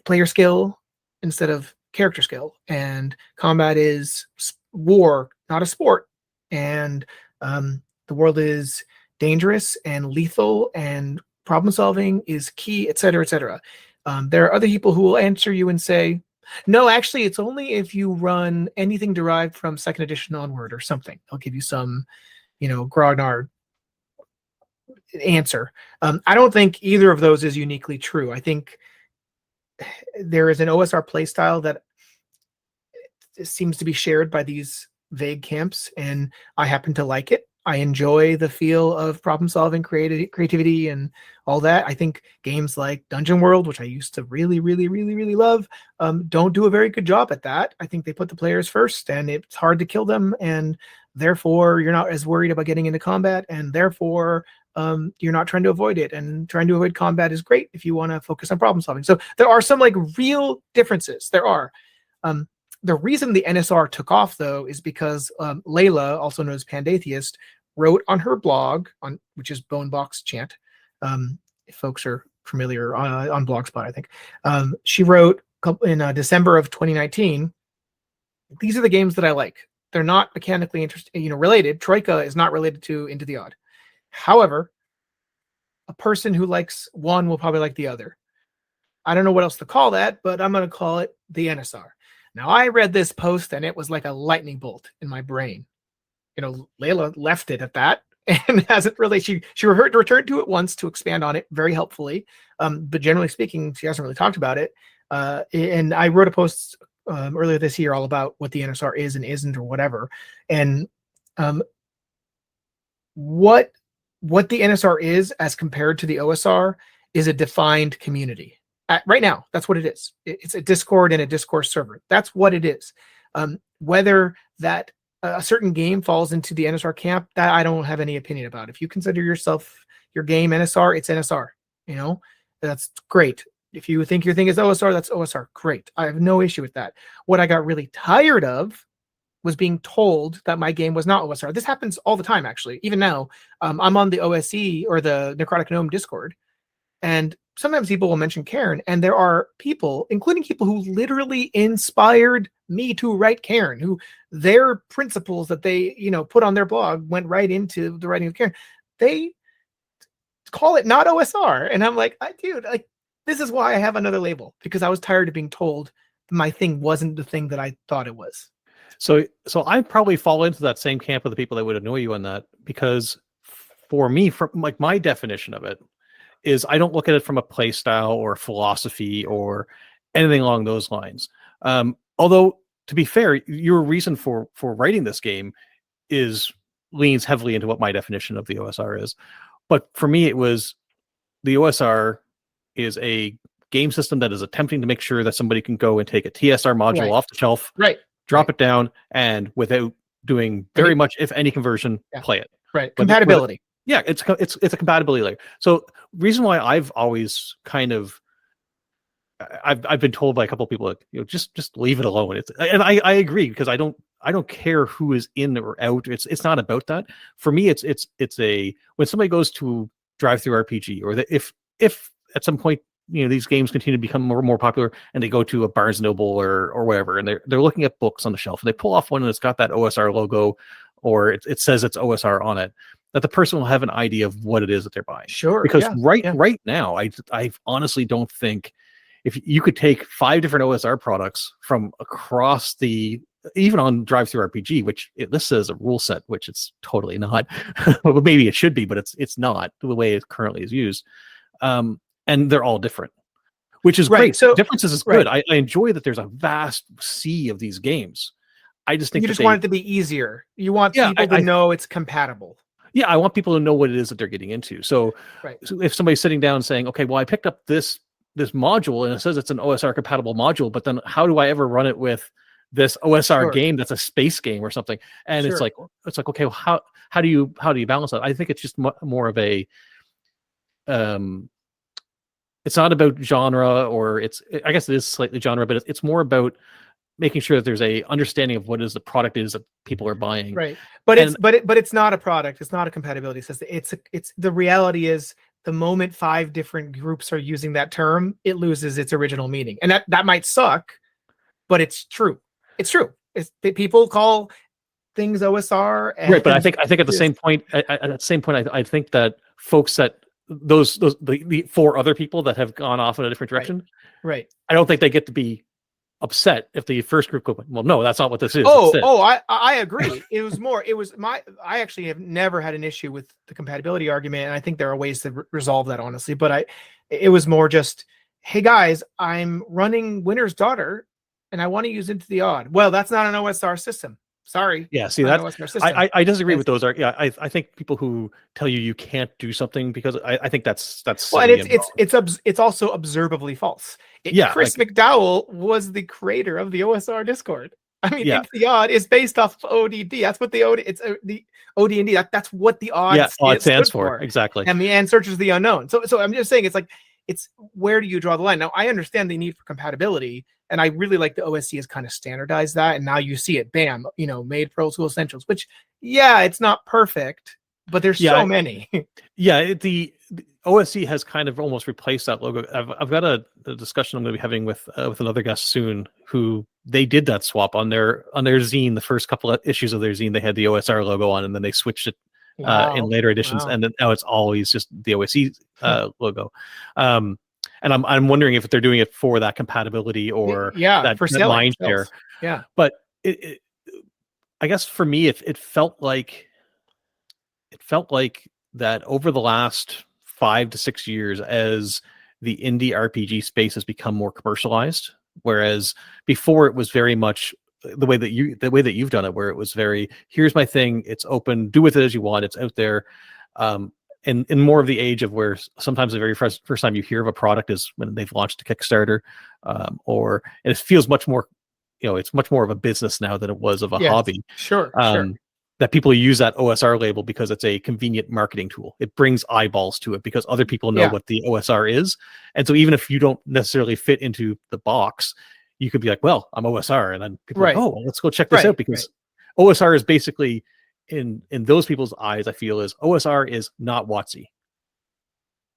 player skill instead of character skill, and combat is war, not a sport, and the world is dangerous and lethal, and problem solving is key, etc., etc. There are other people who will answer you and say, no, actually, it's only if you run anything derived from second edition onward or something. I'll give you some, grognard answer. I don't think either of those is uniquely true. I think there is an OSR playstyle that seems to be shared by these vague camps, and I happen to like it. I enjoy the feel of problem solving, creativity, and all that. I think games like Dungeon World, which I used to really, really, really, really love, don't do a very good job at that. I think they put the players first, and it's hard to kill them, and therefore you're not as worried about getting into combat, and therefore you're not trying to avoid it. And trying to avoid combat is great if you want to focus on problem solving. So there are some real differences. There are. The reason the NSR took off, though, is because Layla, also known as Pandatheist, wrote on her blog, which is Bonebox Chant. If folks are familiar on Blogspot, I think. She wrote in December of 2019, these are the games that I like. They're not mechanically related. Troika is not related to Into the Odd. However, a person who likes one will probably like the other. I don't know what else to call that, but I'm going to call it the NSR. Now, I read this post, and it was like a lightning bolt in my brain. Layla left it at that, and hasn't really. She returned to it once to expand on it very helpfully, but generally speaking, she hasn't really talked about it. And I wrote a post earlier this year all about what the NSR is and isn't, or whatever. And what the NSR is as compared to the OSR is a defined community. Right now, that's what it is. It's a Discord and a discourse server. That's what it is. Whether that a certain game falls into the NSR camp, that I don't have any opinion about. If you consider your game NSR, it's NSR. That's great. If you think your thing is OSR, that's OSR. Great. I have no issue with that. What I got really tired of was being told that my game was not OSR. This happens all the time, actually. Even now, I'm on the OSE, or the Necrotic Gnome Discord, and sometimes people will mention Cairn, and there are people, including people who literally inspired me to write Cairn, who their principles that they, put on their blog went right into the writing of Cairn. They call it not OSR. And I'm like, dude, this is why I have another label, because I was tired of being told my thing wasn't the thing that I thought it was. So I probably fall into that same camp of the people that would annoy you on that, because for me, from my definition of it, is I don't look at it from a play style or philosophy or anything along those lines. Although, to be fair, your reason for writing this game leans heavily into what my definition of the OSR is. But for me, it was the OSR is a game system that is attempting to make sure that somebody can go and take a TSR module off the shelf, drop it down, and without doing very much, if any, conversion, play it. Right. But compatibility. Yeah, it's a compatibility layer. So reason why I've always kind of I've been told by a couple of people, just leave it alone. And I agree, because I don't care who is in or out. It's not about that. For me, it's a when somebody goes to drive-through RPG, or if at some point these games continue to become more and more popular, and they go to a Barnes Noble or wherever, and they're looking at books on the shelf, and they pull off one and it's got that OSR logo, or it says it's OSR on it, that the person will have an idea of what it is that they're buying. Sure. Because right now, I honestly don't think, if you could take 5 different OSR products from across even on Drive-Through RPG, which this says a rule set, which it's totally not. Well, maybe it should be, but it's not the way it currently is used. And they're all different, which is great. So differences is good. I enjoy that there's a vast sea of these games. I just think you just want it to be easier. You want people to know it's compatible. Yeah, I want people to know what it is that they're getting into. So if somebody's sitting down saying, okay, well, I picked up this module and it says it's an OSR compatible module, but then how do I ever run it with this OSR Sure. game that's a space game or something. And Sure. it's like, okay, well, how do you balance that? I think it's just more of a, it's not about genre, or I guess it is slightly genre, but it's more about making sure that there's a understanding of what is the product is that people are buying. Right. But it's not a product. It's not a compatibility system. It's the reality is the moment 5 different groups are using that term, it loses its original meaning. And that might suck, but it's true. It's true. People call things OSR. And right. But I think at the same point, I think that folks that the 4 other people that have gone off in a different direction, right. I don't think they get to be upset if the first group go, well, no, that's not what this is. I agree. I actually have never had an issue with the compatibility argument, and I think there are ways to resolve that, honestly, but it was more just, hey guys, I'm running Winter's Daughter and I want to use Into the Odd. Well, that's not an OSR system. Sorry. Yeah, see, I disagree with those. I think people who tell you can't do something because I think that's well, and it's also observably false. Chris McDowell was the creator of the OSR Discord. I mean, Into the Odd is based off of ODD. That's what the OD&D. That's what the odd stands for. Exactly. And Searches the Unknown. So I'm just saying, it's where do you draw the line? Now, I understand the need for compatibility, and I really like the OSC has kind of standardized that, and now you see it, bam, made Pro Tool Essentials, which, it's not perfect, but there's so many. The OSC has kind of almost replaced that logo. I've got a discussion I'm going to be having with another guest soon, who they did that swap on their zine. The first couple of issues of their zine, they had the OSR logo on, and then they switched it in later editions, and then now it's always just the OSC logo. And I'm wondering if they're doing it for that compatibility or that mind share. Yeah, but I guess for me, it felt like that over the last 5 to 6 years, as the indie RPG space has become more commercialized, whereas before it was very much the way that you've done it, where it was very, here's my thing, it's open, do with it as you want, it's out there. And in more of the age of where sometimes the very first time you hear of a product is when they've launched a Kickstarter, and it feels much more, it's much more of a business now than it was of a hobby. Sure. That people use that OSR label because it's a convenient marketing tool. It brings eyeballs to it because other people know what the OSR is. And so even if you don't necessarily fit into the box, you could be like, well, I'm OSR. And then people are like, well, let's go check this out, because OSR is basically, in those people's eyes, I feel, is OSR is not WotC,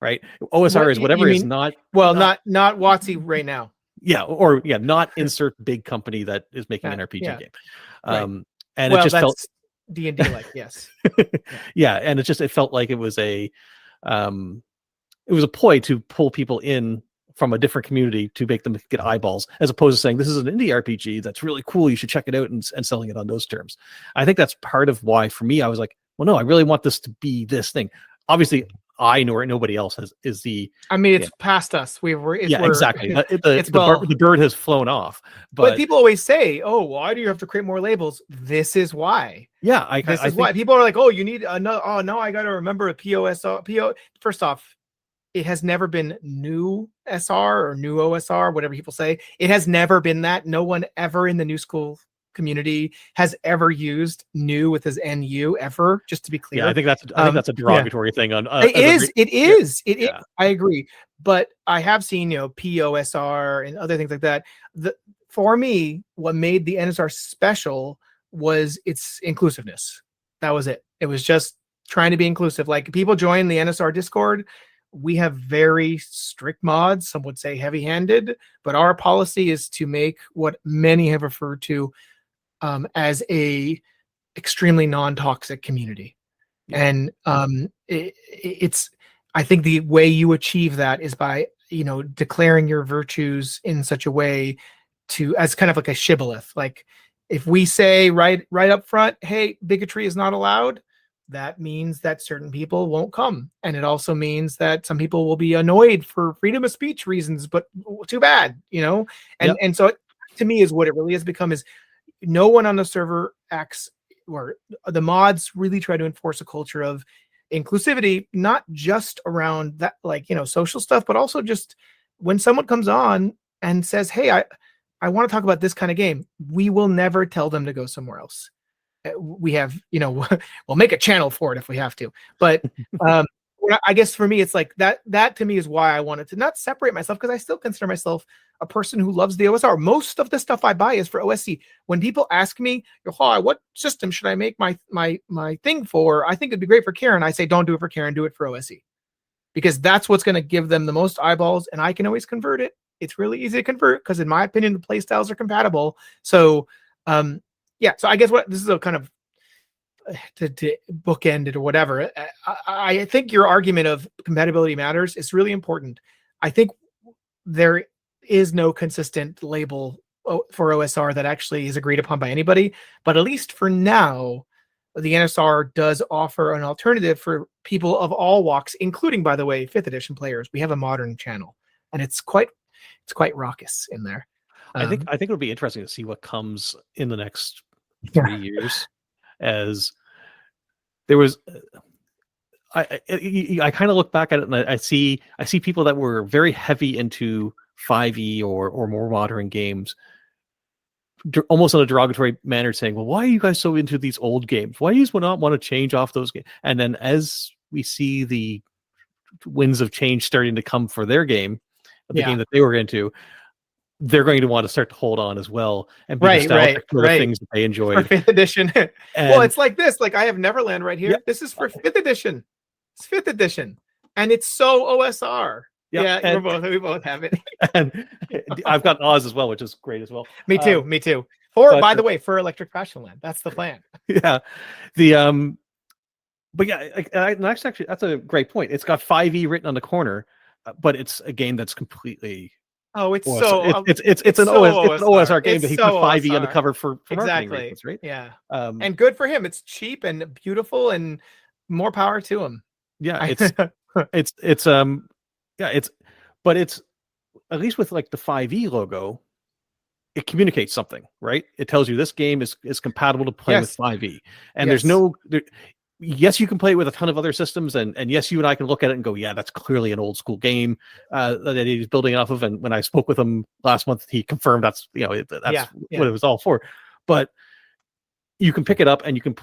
right? OSR is whatever is not WotC right now. Not insert big company that is making an RPG game. And it just felt D&D like, yes. And it felt like it was a ploy to pull people in from a different community to make them get eyeballs, as opposed to saying, this is an indie RPG that's really cool, you should check it out, and selling it on those terms. I think that's part of why, for me, I was like, well, no, I really want this to be this thing. Obviously, I nor nobody else is the. I mean, it's past us. Exactly. The bird has flown off. But people always say, "Oh, why do you have to create more labels?" This is why. Yeah, I think why people are like, "Oh, you need another." Oh no, I got to remember a PO. First off, it has never been new SR or new OSR, whatever people say. It has never been that. No one ever in the new school community has ever used new with his NU ever, just to be clear. I think that's a derogatory thing on it is. I agree. But I have seen, POSR and other things like that. For me, what made the NSR special was its inclusiveness. That was it. It was just trying to be inclusive. Like, people join the NSR Discord, we have very strict mods, some would say heavy-handed, but our policy is to make what many have referred to as a extremely non-toxic community. And it's I think the way you achieve that is by declaring your virtues in such a way as kind of like a shibboleth. Like, if we say right up front, hey, bigotry is not allowed, that means that certain people won't come. And it also means that some people will be annoyed for freedom of speech reasons, but too bad, And so to me is what it really has become is no one on the server acts, or the mods really try to enforce a culture of inclusivity, not just around that, social stuff, but also just when someone comes on and says, hey, I want to talk about this kind of game, we will never tell them to go somewhere else. We have, we'll make a channel for it if we have to. But I guess for me, it's like that to me is why I wanted to not separate myself, because I still consider myself a person who loves the OSR. Most of the stuff I buy is for OSC. When people ask me, Yochai, what system should I make my thing for? I think it'd be great for Cairn. I say, don't do it for Cairn, do it for OSC. Because that's what's going to give them the most eyeballs, and I can always convert it. It's really easy to convert because, in my opinion, the play styles are compatible. So, so I guess this is a kind of to bookend it or whatever. I think your argument of compatibility matters is really important. I think there is no consistent label for OSR that actually is agreed upon by anybody, but at least for now, the NSR does offer an alternative for people of all walks, including, by the way, 5th edition players. We have a modern channel, and it's quite raucous in there. I think it'll be interesting to see what comes in the next 3 years, as there was. I kind of look back at it, and I see people that were very heavy into 5e or more modern games, almost in a derogatory manner, saying, well, why are you guys so into these old games? Why do you not want to change off those games? And then as we see the winds of change starting to come for their game, the game that they were into, they're going to want to start to hold on as well and be nostalgic for the things that they enjoyed. For 5th edition. Well, it's like this. Like, I have Neverland right here. Yep. This is for 5th edition. It's 5th edition. And it's so OSR. Yep. Yeah, we both have it. And I've got Oz as well, which is great as well. Me too. By the way, for Electric Fashionland. That's the plan. Yeah. But yeah, actually, that's a great point. It's got 5e written on the corner, but it's a game that's completely. Oh, it's OSR. so. It's an OSR game, but he put 5e on the cover for exactly reasons, right? Yeah. And good for him. It's cheap and beautiful, and more power to him. Yeah, it's but it's at least with like the 5e logo, it communicates something, right? It tells you this game is compatible to play with 5e, and there's no. Yes, you can play it with a ton of other systems, and yes, you and I can look at it and go, yeah, that's clearly an old school game that he's building off of. And when I spoke with him last month, he confirmed that's what it was all for. But you can pick it up and you can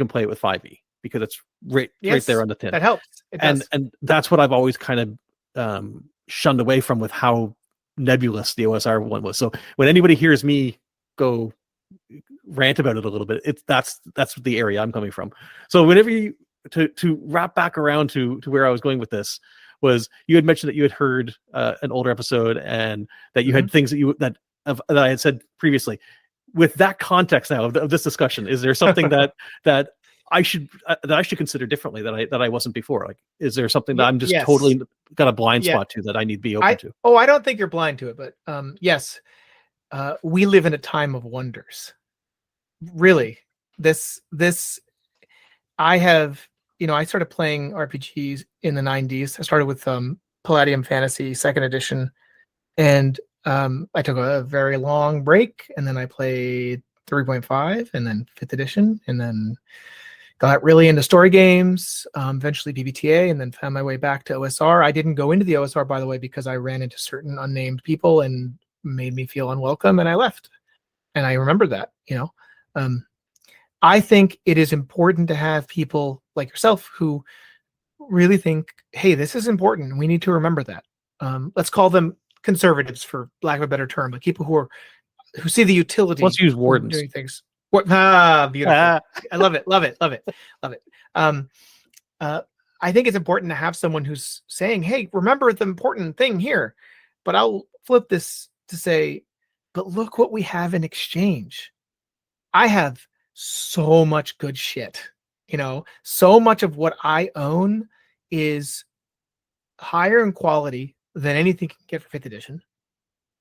play it with 5e because it's right there on the tin. That helps. And that's what I've always kind of shunned away from with how nebulous the OSR one was. So when anybody hears me go rant about it a little bit, that's the area I'm coming from. So whenever you to wrap back around to where I was going with this, was you had mentioned that you had heard an older episode and that you had things that I had said previously. With that context now of this discussion, is there something that I should consider differently that I wasn't before? Like, is there something that I'm just totally got a blind spot to that I need to be open to? Oh, I don't think you're blind to it, but yes. We live in a time of wonders. Really, I have, I started playing RPGs in the 90s. I started with Palladium Fantasy 2nd edition, and I took a very long break, and then I played 3.5, and then 5th edition, and then got really into story games, eventually BBTA, and then found my way back to OSR. I didn't go into the OSR, by the way, because I ran into certain unnamed people and made me feel unwelcome, and I left. And I remember that, I think it is important to have people like yourself who really think, hey, this is important. We need to remember that. Let's call them conservatives, for lack of a better term, but people who see the utility. Let's use wardens. Doing things. Beautiful. I love it. I think it's important to have someone who's saying, hey, remember the important thing here. But I'll flip this to say, but look what we have in exchange. I have so much good shit. So much of what I own is higher in quality than anything you can get for 5th edition,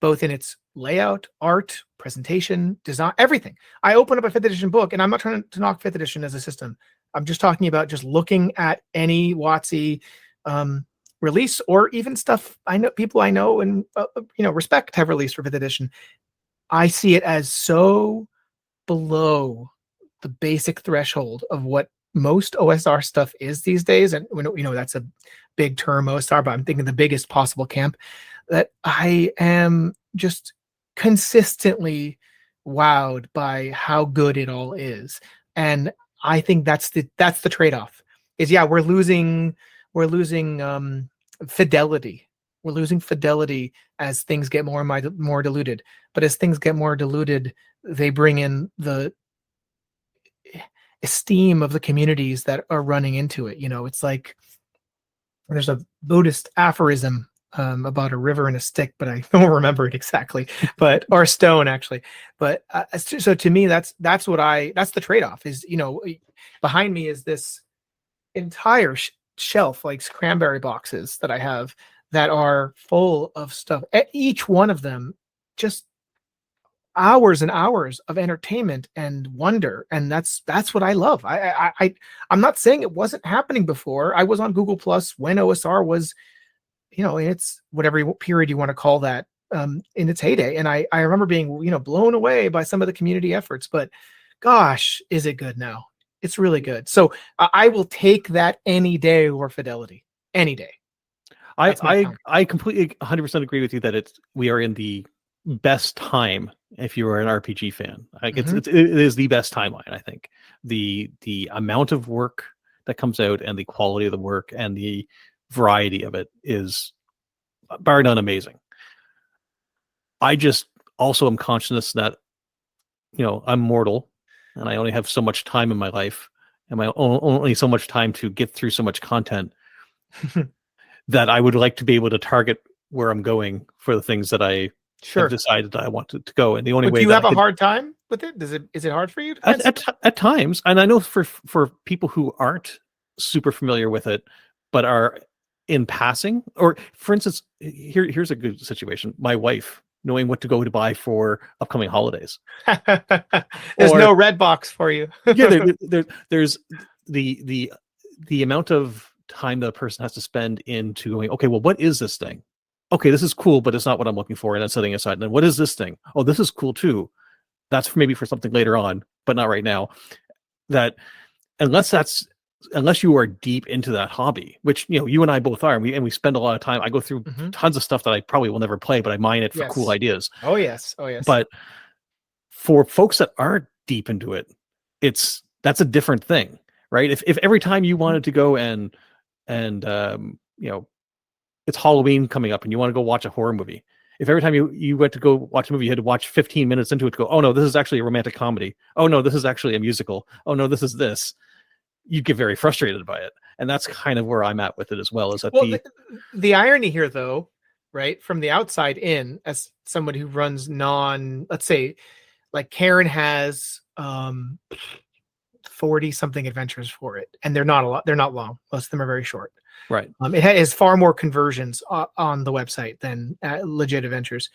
both in its layout, art, presentation, design, everything. I open up a 5th edition book, and I'm not trying to knock 5th edition as a system. I'm just talking about just looking at any WotC release, or even stuff people I know and respect have released for 5th edition. I see it as so below the basic threshold of what most OSR stuff is these days, and that's a big term, OSR, but I'm thinking the biggest possible camp, that I am just consistently wowed by how good it all is. And I think that's the trade-off. Is we're losing fidelity. We're losing fidelity as things get more and more diluted. But as things get more diluted, they bring in the esteem of the communities that are running into it. It's like there's a Buddhist aphorism about a river and a stick, but I don't remember it exactly. Or a stone actually. But so to me, that's the trade-off. Is behind me is this entire shelf, like cranberry boxes that I have that are full of stuff. Each one of them just hours and hours of entertainment and wonder, and that's what I love. I'm not saying it wasn't happening before. I was on Google Plus when OSR was, in its whatever period you want to call that, in its heyday, and I remember being blown away by some of the community efforts. But gosh, is it good now? It's really good. So I will take that any day over fidelity, any day. I completely 100% agree with you that we are in the best time if you are an RPG fan. Like it is the best timeline. I think the amount of work that comes out and the quality of the work and the variety of it is bar none amazing. I just also am conscious that I'm mortal and I only have so much time in my life and my only so much time to get through so much content that I would like to be able to target where I'm going for the things that I have decided that I want to go. And the only way do you have a hard time with it? Is it hard for you? At times, and I know for people who aren't super familiar with it, but are in passing, or for instance, here's a good situation. My wife knowing what to go to buy for upcoming holidays. There's no red box for you. There's the amount of time that a person has to spend into going, okay, well, what is this thing? Okay, this is cool, but it's not what I'm looking for. And then setting aside, and then what is this thing? Oh, this is cool too. That's maybe for something later on, but not right now. That unless you are deep into that hobby, which you and I both are, and we spend a lot of time. I go through tons of stuff that I probably will never play, but I mine it for cool ideas. Oh yes. But for folks that aren't deep into it, that's a different thing, right? If every time you wanted to go and it's Halloween coming up and you want to go watch a horror movie, if every time you went to go watch a movie, you had to watch 15 minutes into it to go, oh no, this is actually a romantic comedy. Oh no, this is actually a musical. Oh no, this is this. You get very frustrated by it. And that's kind of where I'm at with it as well. Is that the irony here though, right? From the outside in, as someone who runs let's say like Cairn has 40 something adventures for it. And they're not a lot. They're not long. Most of them are very short. Right. It has far more conversions on the website than legit adventures.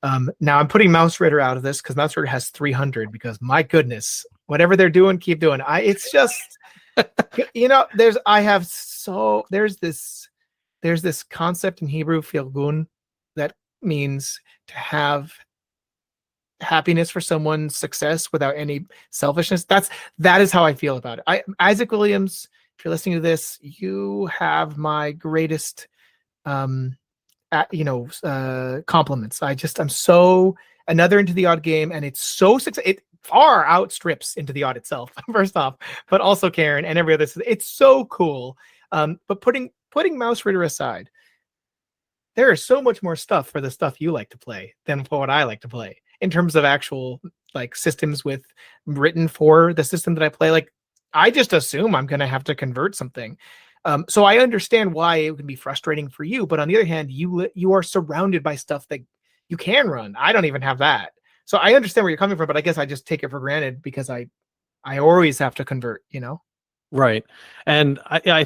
Now I'm putting Mausritter out of this because Mausritter has 300 because my goodness, whatever they're doing, keep doing. It's just, there's this concept in Hebrew, filgun, that means to have happiness for someone's success without any selfishness. That is how I feel about it. Isaac Williams, if you're listening to this, you have my greatest compliments. I'm so another Into the Odd game, and it's so successful. It far outstrips Into the Odd itself, first off, but also Cairn and every other. It's so cool. But putting Mausritter aside, there is so much more stuff for the stuff you like to play than for what I like to play in terms of actual like systems written for the system that I play. Like I just assume I'm going to have to convert something. So I understand why it can be frustrating for you, but on the other hand, you are surrounded by stuff that you can run. I don't even have that. So I understand where you're coming from, but I guess I just take it for granted because I always have to convert, Right. And I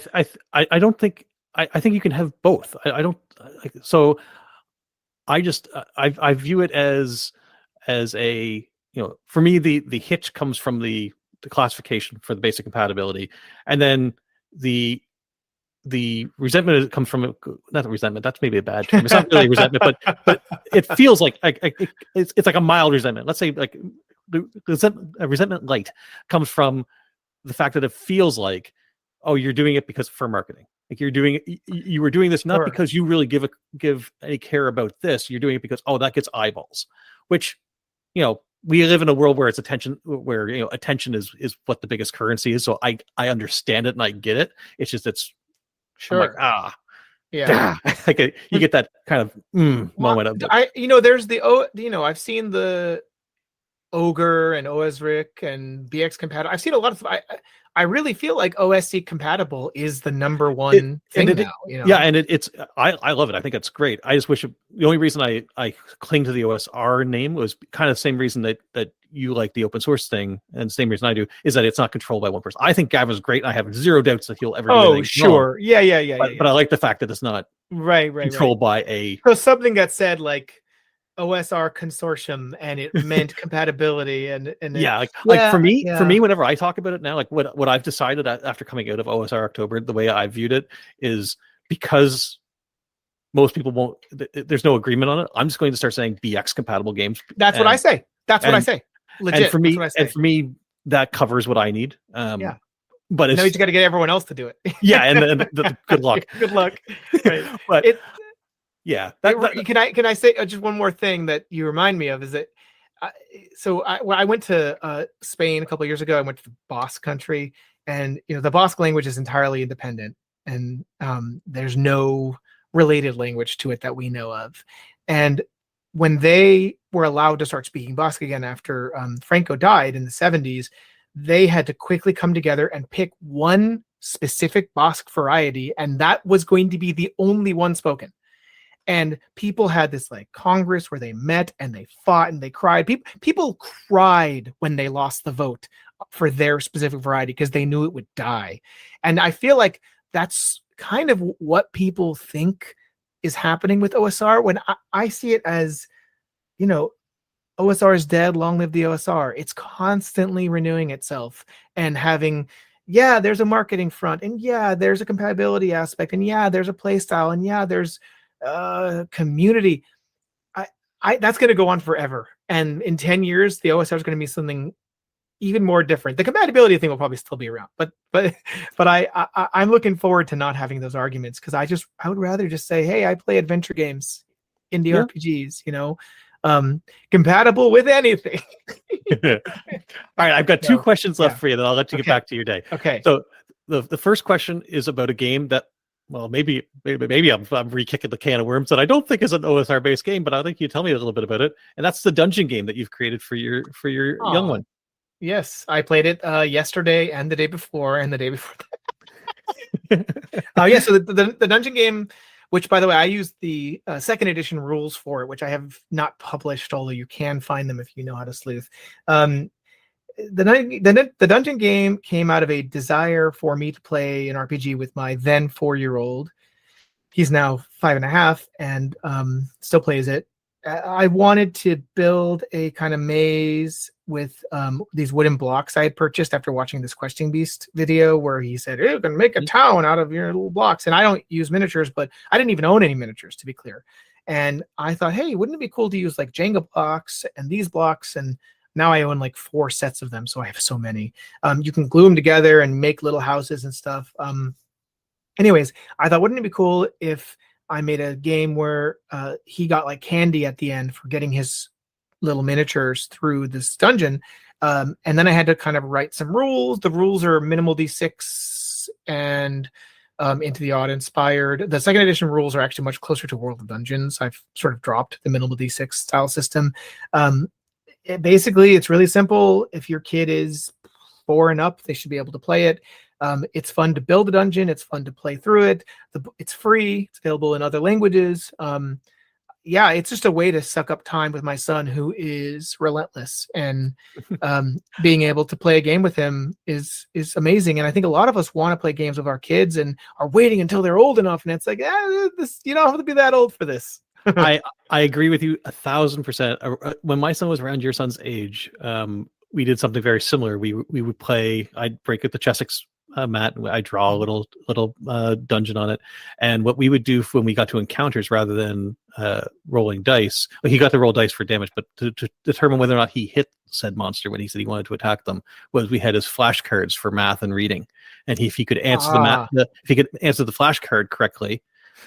don't think, I think you can have both. So I view it as a, for me, the hitch comes from the classification for the basic compatibility. And then the resentment comes from, not the resentment, that's maybe a bad term. It's not really resentment, but it feels like it's like a mild resentment. Let's say like the resentment light comes from the fact that it feels like, oh, you're doing it because for marketing. Like you were doing this not because you really give any care about this. You're doing it because, oh, that gets eyeballs. which, we live in a world where it's attention, where attention is what the biggest currency is. So I understand it and I get it. It's just Sure. I'm like, yeah. Like you get that kind of moment of there's I've seen the Ogre and OSRIC and BX compatible. I've seen a lot of. I really feel like OSC compatible is the number one thing now. Yeah, and it's I love it. I think it's great. I just wish the only reason I cling to the OSR name was kind of the same reason that you like the open source thing, and the same reason I do, is that it's not controlled by one person. I think Gavin's great. And I have zero doubts that he'll ever do anything sure. wrong. Yeah. But I like the fact that it's not controlled by a. So something that said like OSR consortium and it meant compatibility and for me, whenever I talk about it now, like what I've decided after coming out of OSR October, the way I viewed it is, because most people there's no agreement on it, I'm just going to start saying BX compatible games. That's what I say. Legit. And for me, that covers what I need. But now you just got to get everyone else to do it. and good luck. Good luck. Right. But can I say just one more thing that you remind me of is that when I went to Spain a couple of years ago, I went to the Basque country, and the Basque language is entirely independent, and there's no related language to it that we know of. And when they were allowed to start speaking Basque again after Franco died in the 70s, they had to quickly come together and pick one specific Basque variety, and that was going to be the only one spoken. And people had this like Congress where they met and they fought and they cried. People cried when they lost the vote for their specific variety because they knew it would die. And I feel like that's kind of what people think is happening with OSR, when I see it as, OSR is dead, long live the OSR. It's constantly renewing itself and having, there's a marketing front, and there's a compatibility aspect, and there's a play style, and there's community. I that's going to go on forever, and in 10 years the OSR is going to be something even more different. The compatibility thing will probably still be around, but I'm looking forward to not having those arguments, because I would rather just say, hey, I play adventure games, indie RPGs, compatible with anything. All right, I've got two questions left for you, then I'll let you get back to your day. Okay. So the first question is about a game that, well, maybe I'm re-kicking the can of worms, that I don't think is an OSR based game, but I think you tell me a little bit about it, and that's the dungeon game that you've created for your young one. Yes, I played it yesterday and the day before and the day before that. So the dungeon game, which, by the way, I used the second edition rules for it, which I have not published, although you can find them if you know how to sleuth. The dungeon game came out of a desire for me to play an RPG with my then 4-year-old. He's now 5.5 and still plays it. I wanted to build a kind of maze with these wooden blocks I had purchased after watching this Questing Beast video, where he said, you can make a town out of your little blocks. And I don't use miniatures, but I didn't even own any miniatures, to be clear. And I thought, hey, wouldn't it be cool to use like Jenga blocks and these blocks? And now I own like 4 sets of them, so I have so many. You can glue them together and make little houses and stuff. Anyways, I thought, wouldn't it be cool if I made a game where he got like candy at the end for getting his little miniatures through this dungeon. And then I had to kind of write some rules. The rules are minimal D6 and Into the Odd inspired. The second edition rules are actually much closer to World of Dungeons. I've sort of dropped the minimal D6 style system. Basically, it's really simple. If your kid is 4 and up, they should be able to play it. It's fun to build a dungeon. It's fun to play through it. It's free. It's available in other languages. It's just a way to suck up time with my son, who is relentless, and being able to play a game with him is amazing. And I think a lot of us want to play games with our kids and are waiting until they're old enough. And it's like, you don't have to be that old for this. I agree with you 1,000%. When my son was around your son's age, we did something very similar. We would play. I'd break out the Chessex mat. I draw a little dungeon on it, and what we would do when we got to encounters, rather than rolling dice, he got to roll dice for damage, but to determine whether or not he hit said monster when he said he wanted to attack them, was we had his flashcards for math and reading, and if he could answer if he could answer the flashcard correctly,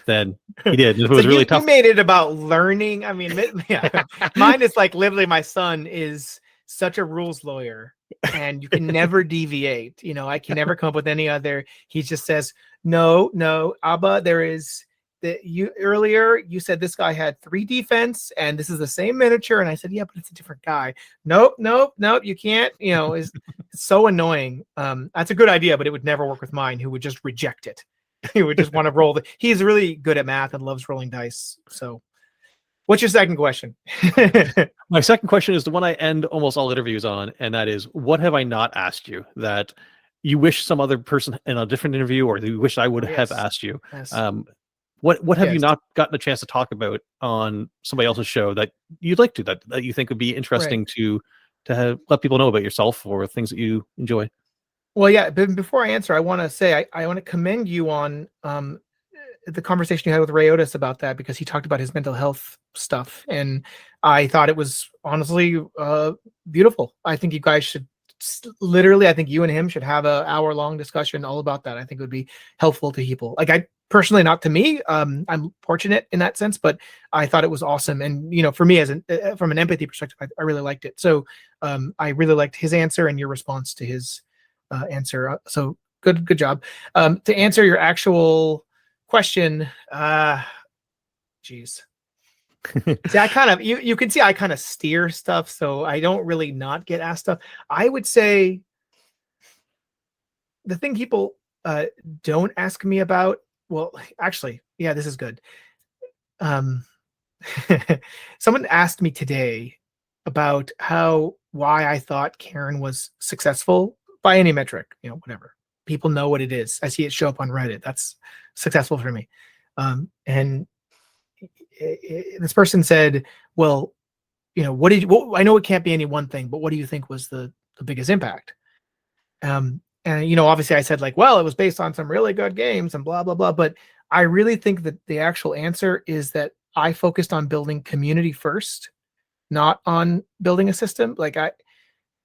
than he did. It was So really you tough. made it about learning. I mean, yeah. Mine is like literally my son is such a rules lawyer and you can never deviate. You know, I can never come up with any other. He just says, no, Abba, there is that you earlier you said this guy had 3 defense and this is the same miniature. And I said, yeah, but it's a different guy. Nope, you can't, you know, it's so annoying. That's a good idea, but it would never work with mine, who would just reject it. He would just want to roll. He's really good at math and loves rolling dice. So what's your second question? My second question is the one I end almost all interviews on, and that is, what have I not asked you that you wish some other person in a different interview, or you wish I would have asked you? Yes. What have you not gotten a chance to talk about on somebody else's show that you'd like to, that you think would be interesting to let people know about yourself or things that you enjoy? Well, yeah, but before I answer, I want to say I want to commend you on the conversation you had with Ray Otis about that, because he talked about his mental health stuff, and I thought it was honestly beautiful. I think you guys should literally, I think you and him should have an hour-long discussion all about that. I think it would be helpful to people. Like, I personally, not to me, I'm fortunate in that sense, but I thought it was awesome. And, you know, for me, as from an empathy perspective, I really liked it. So I really liked his answer and your response to his answer. So good job. To answer your actual question, geez. See, I kind of, you can see I kind of steer stuff, so I don't really not get asked stuff. I would say the thing people don't ask me about, well, actually, yeah, this is good. Someone asked me today about why I thought Cairn was successful by any metric, you know, whatever. People know what it is. I see it show up on Reddit. That's successful for me. And this person said, well, you know, I know it can't be any one thing, but what do you think was the biggest impact? And, you know, obviously I said, like, well, it was based on some really good games and blah, blah, blah. But I really think that the actual answer is that I focused on building community first, not on building a system. Like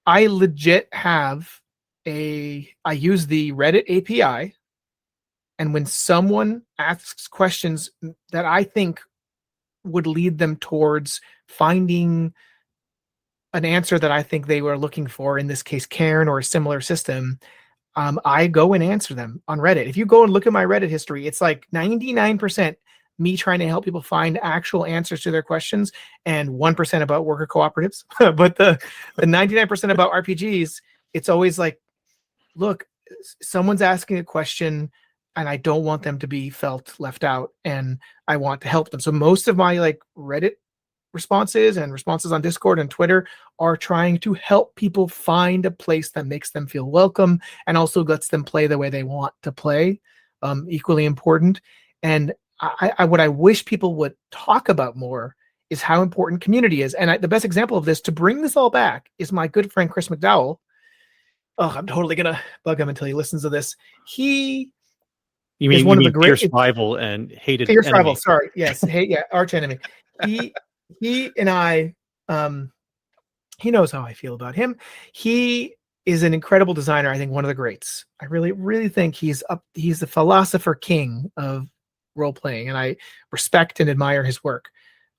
I legit have I use the Reddit API. And when someone asks questions that I think would lead them towards finding an answer that I think they were looking for, in this case, Cairn or a similar system, I go and answer them on Reddit. If you go and look at my Reddit history, it's like 99% me trying to help people find actual answers to their questions and 1% about worker cooperatives. But the 99% about RPGs, it's always like, look, someone's asking a question and I don't want them to be felt left out, and I want to help them. So most of my like Reddit responses and responses on Discord and Twitter are trying to help people find a place that makes them feel welcome and also lets them play the way they want to play. Equally important. And what I wish people would talk about more is how important community is. And the best example of this, to bring this all back, is my good friend Chris McDowell. Oh, I'm totally gonna bug him until he listens to this. You mean one of the great fierce rival and hated fierce enemy. Rival? Sorry, yes, arch enemy. He and I, he knows how I feel about him. He is an incredible designer. I think one of the greats. I really think he's the philosopher king of role playing, and I respect and admire his work.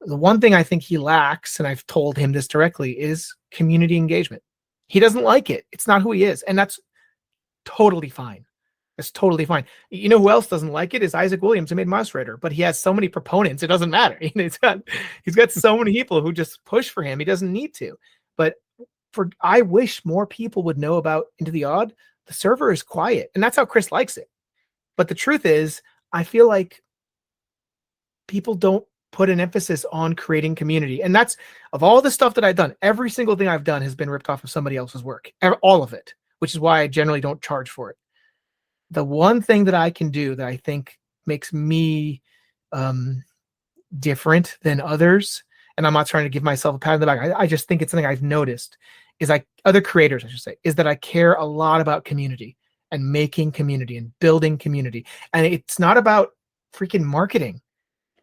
The one thing I think he lacks, and I've told him this directly, is community engagement. He doesn't like it. It's not who he is, and that's totally fine. It's totally fine. You know who else doesn't like it is Isaac Williams, who made Mausritter, but he has so many proponents, it doesn't matter. He's got so many people who just push for him. He doesn't need to. But I wish more people would know about Into the Odd. The server is quiet, and that's how Chris likes it. But the truth is, I feel like people don't put an emphasis on creating community. And that's, of all the stuff that I've done, every single thing I've done has been ripped off of somebody else's work. All of it, which is why I generally don't charge for it. The one thing that I can do that I think makes me different than others, and I'm not trying to give myself a pat on the back, I just think it's something I've noticed, is other creators, I should say, is that I care a lot about community and making community and building community. And it's not about freaking marketing.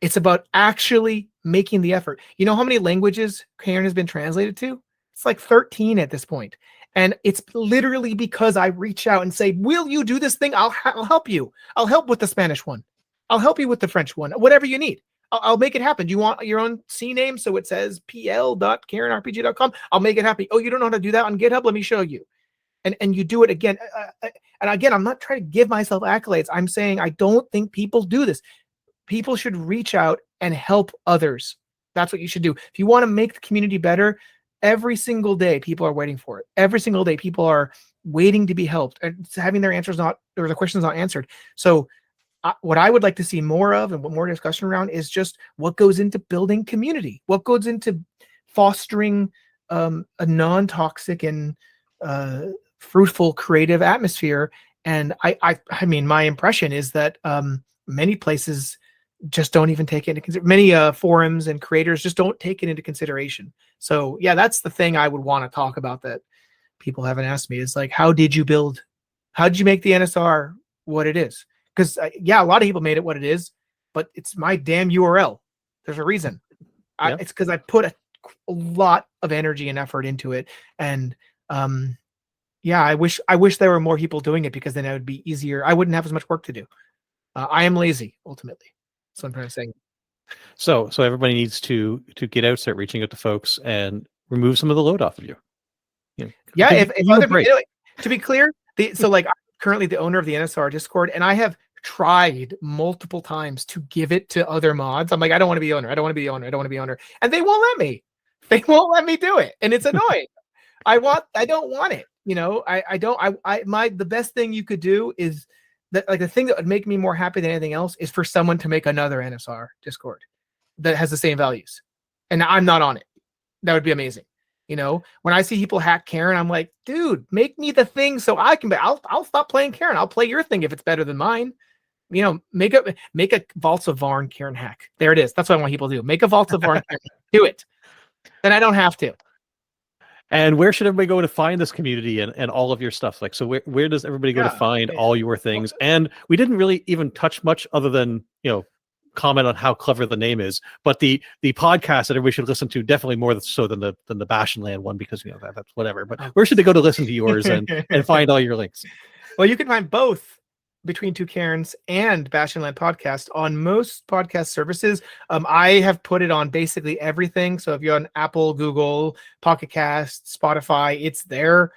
It's about actually making the effort. You know how many languages Cairn has been translated to? It's like 13 at this point. And it's literally because I reach out and say, will you do this thing? I'll help you. I'll help with the Spanish one. I'll help you with the French one. Whatever you need, I'll make it happen. Do you want your own C name? So it says pl.cairnrpg.com. I'll make it happen. Oh, you don't know how to do that on GitHub? Let me show you. And you do it again. And again, I'm not trying to give myself accolades. I'm saying I don't think people do this. People should reach out and help others. That's what you should do. If you want to make the community better, every single day people are waiting for it. Every single day people are waiting to be helped and having their answers not, or the questions not answered. So what I would like to see more of and what more discussion around is just what goes into building community, what goes into fostering a non-toxic and fruitful creative atmosphere. And I mean, my impression is that many places just don't even take it into consideration. Many forums and creators just don't take it into consideration. So yeah, that's the thing I would want to talk about that people haven't asked me is like, how did you make the NSR what it is? Because yeah, a lot of people made it what it is, but it's my damn URL. There's a reason. Yeah. It's because I put a lot of energy and effort into it. And yeah, I wish there were more people doing it, because then it would be easier. I wouldn't have as much work to do. I am lazy, ultimately. That's what I'm trying to say. So everybody needs to get out, start reaching out to folks, and remove some of the load off of you. Yeah, if other people, anyway, to be clear, so like I'm currently the owner of the NSR Discord, and I have tried multiple times to give it to other mods. I'm like, I don't want to be owner. I don't want to be owner. I don't want to be owner. And they won't let me. They won't let me do it. And it's annoying. I don't want it. You know, the best thing you could do is that, like, the thing that would make me more happy than anything else is for someone to make another NSR Discord that has the same values. And I'm not on it. That would be amazing. You know, when I see people hack Cairn, I'm like, dude, make me the thing so I can. I'll stop playing Cairn. I'll play your thing if it's better than mine. You know, make a Vaults of Varn Cairn hack. There it is. That's what I want people to do. Make a Vaults of Varn Cairn. Do it. Then I don't have to. And where should everybody go to find this community and all of your stuff? Like, so where does everybody go to find all your things? And we didn't really even touch much other than, you know, comment on how clever the name is, but the podcast that everybody should listen to, definitely more so than the Bastionland one, because, you know, that's whatever. But where should they go to listen to yours and find all your links? Well, you can find both Between Two Cairns and Bastionland podcast on most podcast services. I have put it on basically everything. So if you're on Apple, Google, Pocket Cast, Spotify, it's there.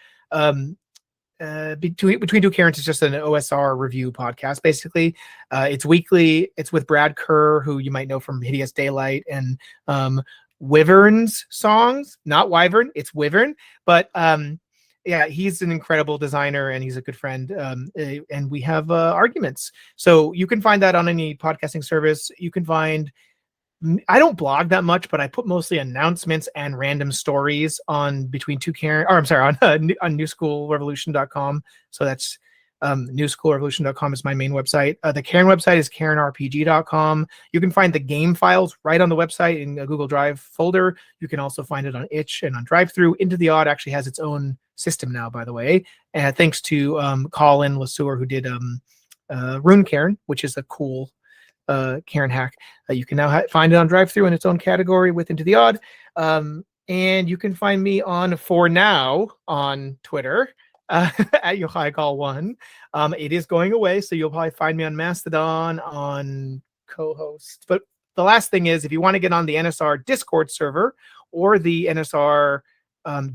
Between Two Cairns is just an OSR review podcast. Basically, it's weekly. It's with Brad Kerr, who you might know from Hideous Daylight and Wyvern's songs. Not Wyvern, it's Wyvern. But yeah, he's an incredible designer and he's a good friend. And we have arguments. So you can find that on any podcasting service. You can find, I don't blog that much, but I put mostly announcements and random stories on Between Two Cairn, or I'm sorry, on newschoolrevolution.com. So that's newschoolrevolution.com is my main website. The Cairn website is cairnrpg.com. You can find the game files right on the website in a Google Drive folder. You can also find it on itch and on Drive-Thru. Into the Odd actually has its own system now, by the way. And thanks to Colin Lesueur, who did Rune Cairn, which is a cool Cairn hack. You can now find it on Drive-Thru in its own category with Into the Odd. And you can find me on, for now, on Twitter at Yochai Gal 1. It is going away, so you'll probably find me on Mastodon, on co-host. But the last thing is, if you want to get on the NSR Discord server or the NSR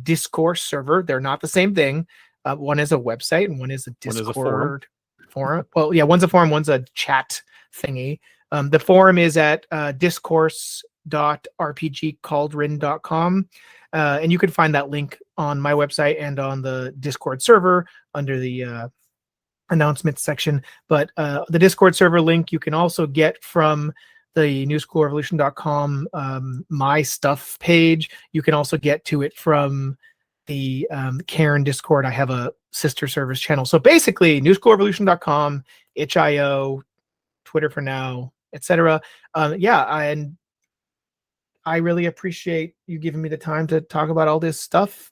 Discourse server, they're not the same thing. One is a website and one is a Discord forum. Well, yeah, one's a forum, one's a chat thingy. The forum is at discourse.rpgcauldron.com. And you can find that link on my website and on the Discord server under the announcements section. But the Discord server link you can also get from the newschoolrevolution.com My Stuff page. You can also get to it from the Cairn Discord. I have a sister service channel. So basically, newschoolrevolution.com, itch.io, Twitter for now, etc. Yeah, and I really appreciate you giving me the time to talk about all this stuff.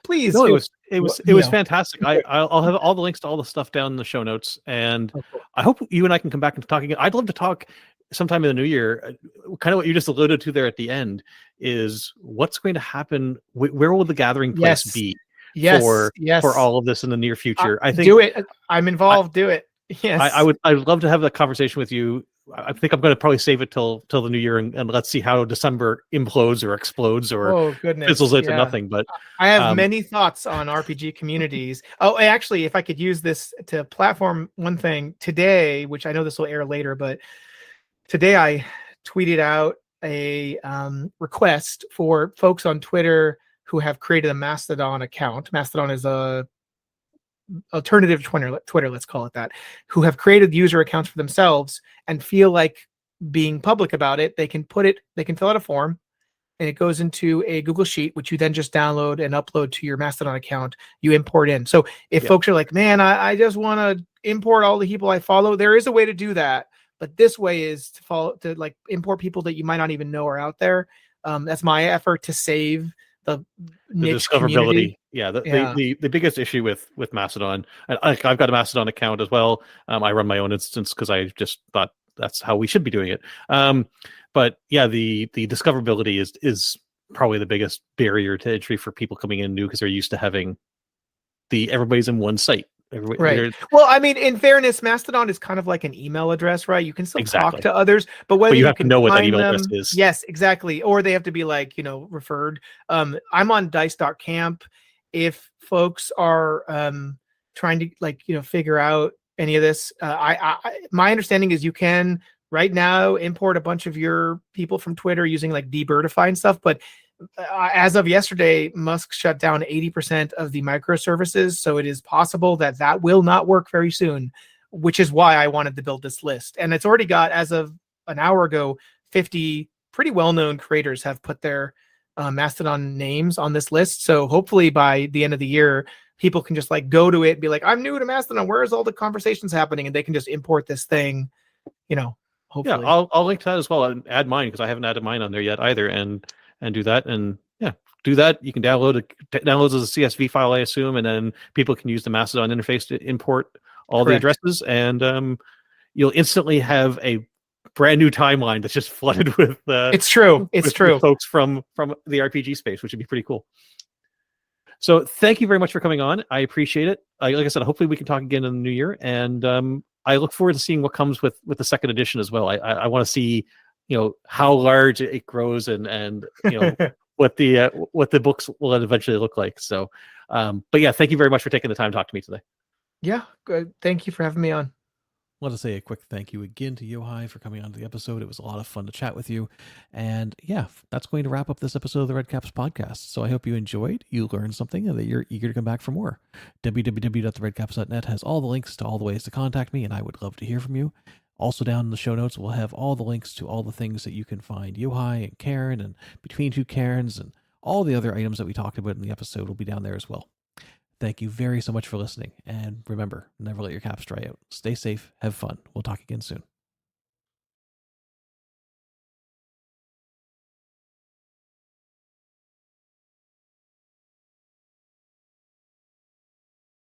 Please. No, it was fantastic. I'll have all the links to all the stuff down in the show notes, and I hope you and I can come back and talk again. I'd love to talk sometime in the new year. Kind of what you just alluded to there at the end is what's going to happen. Where will the gathering place be for all of this in the near future? I think do it. I'm involved. Do it. Yes. I'd love to have that conversation with you. I think I'm going to probably save it till the new year, and let's see how December implodes or explodes or Oh goodness. fizzles into Yeah. nothing. But I have many thoughts on RPG communities. Oh, actually, if I could use this to platform one thing today, which I know this will air later, but today I tweeted out a request for folks on Twitter who have created a Mastodon account. Mastodon is a alternative Twitter, let's call it that, who have created user accounts for themselves and feel like being public about it. They can fill out a form, and it goes into a Google Sheet, which you then just download and upload to your Mastodon account. You import in. So if folks are like, man, I just want to import all the people I follow, there is a way to do that. But this way is to like import people that you might not even know are out there. That's my effort to save the niche discoverability. community. The biggest issue with Mastodon, and I've got a Mastodon account as well. I run my own instance because I just thought that's how we should be doing it. But yeah, the discoverability is probably the biggest barrier to entry for people coming in new, because they're used to having everybody's in one site. Right. Well, I mean, in fairness, Mastodon is kind of like an email address, right? You can still talk to others, but whether you you have to know what that email address is. Yes, exactly. Or they have to be like, referred. I'm on dice.camp. If folks are trying to figure out any of this, my understanding is you can right now import a bunch of your people from Twitter using like debirdify and stuff, but as of yesterday, Musk shut down 80% of the microservices, so it is possible that will not work very soon, which is why I wanted to build this list. And it's already got, as of an hour ago, 50 pretty well-known creators have put their Mastodon names on this list. So hopefully by the end of the year, people can just like go to it and be like, I'm new to Mastodon. Where's all the conversations happening? And they can just import this thing, hopefully. Yeah, I'll link to that as well and add mine, because I haven't added mine on there yet either. And do that, and do that. You can download it as a CSV file, I assume, and then people can use the Mastodon interface to import all the addresses, and you'll instantly have a brand new timeline that's just flooded with it's true with folks from the RPG space, which would be pretty cool. So thank you very much for coming on. I appreciate it. Like I said, hopefully we can talk again in the new year, and I look forward to seeing what comes with the second edition as well. I want to see how large it grows, and what the books will eventually look like. So but yeah, thank you very much for taking the time to talk to me today. Yeah, good. Thank you for having me on. I want to say a quick thank you again to Yochai for coming on to the episode. It was a lot of fun to chat with you. And yeah, that's going to wrap up this episode of the Redcaps Podcast. So I hope you enjoyed, you learned something, and that you're eager to come back for more. www.theredcaps.net has all the links to all the ways to contact me, and I would love to hear from you. Also down in the show notes, we'll have all the links to all the things that you can find Yochai and Cairn, and Between Two Cairns, and all the other items that we talked about in the episode will be down there as well. Thank you so much for listening. And remember, never let your caps dry out. Stay safe. Have fun. We'll talk again soon.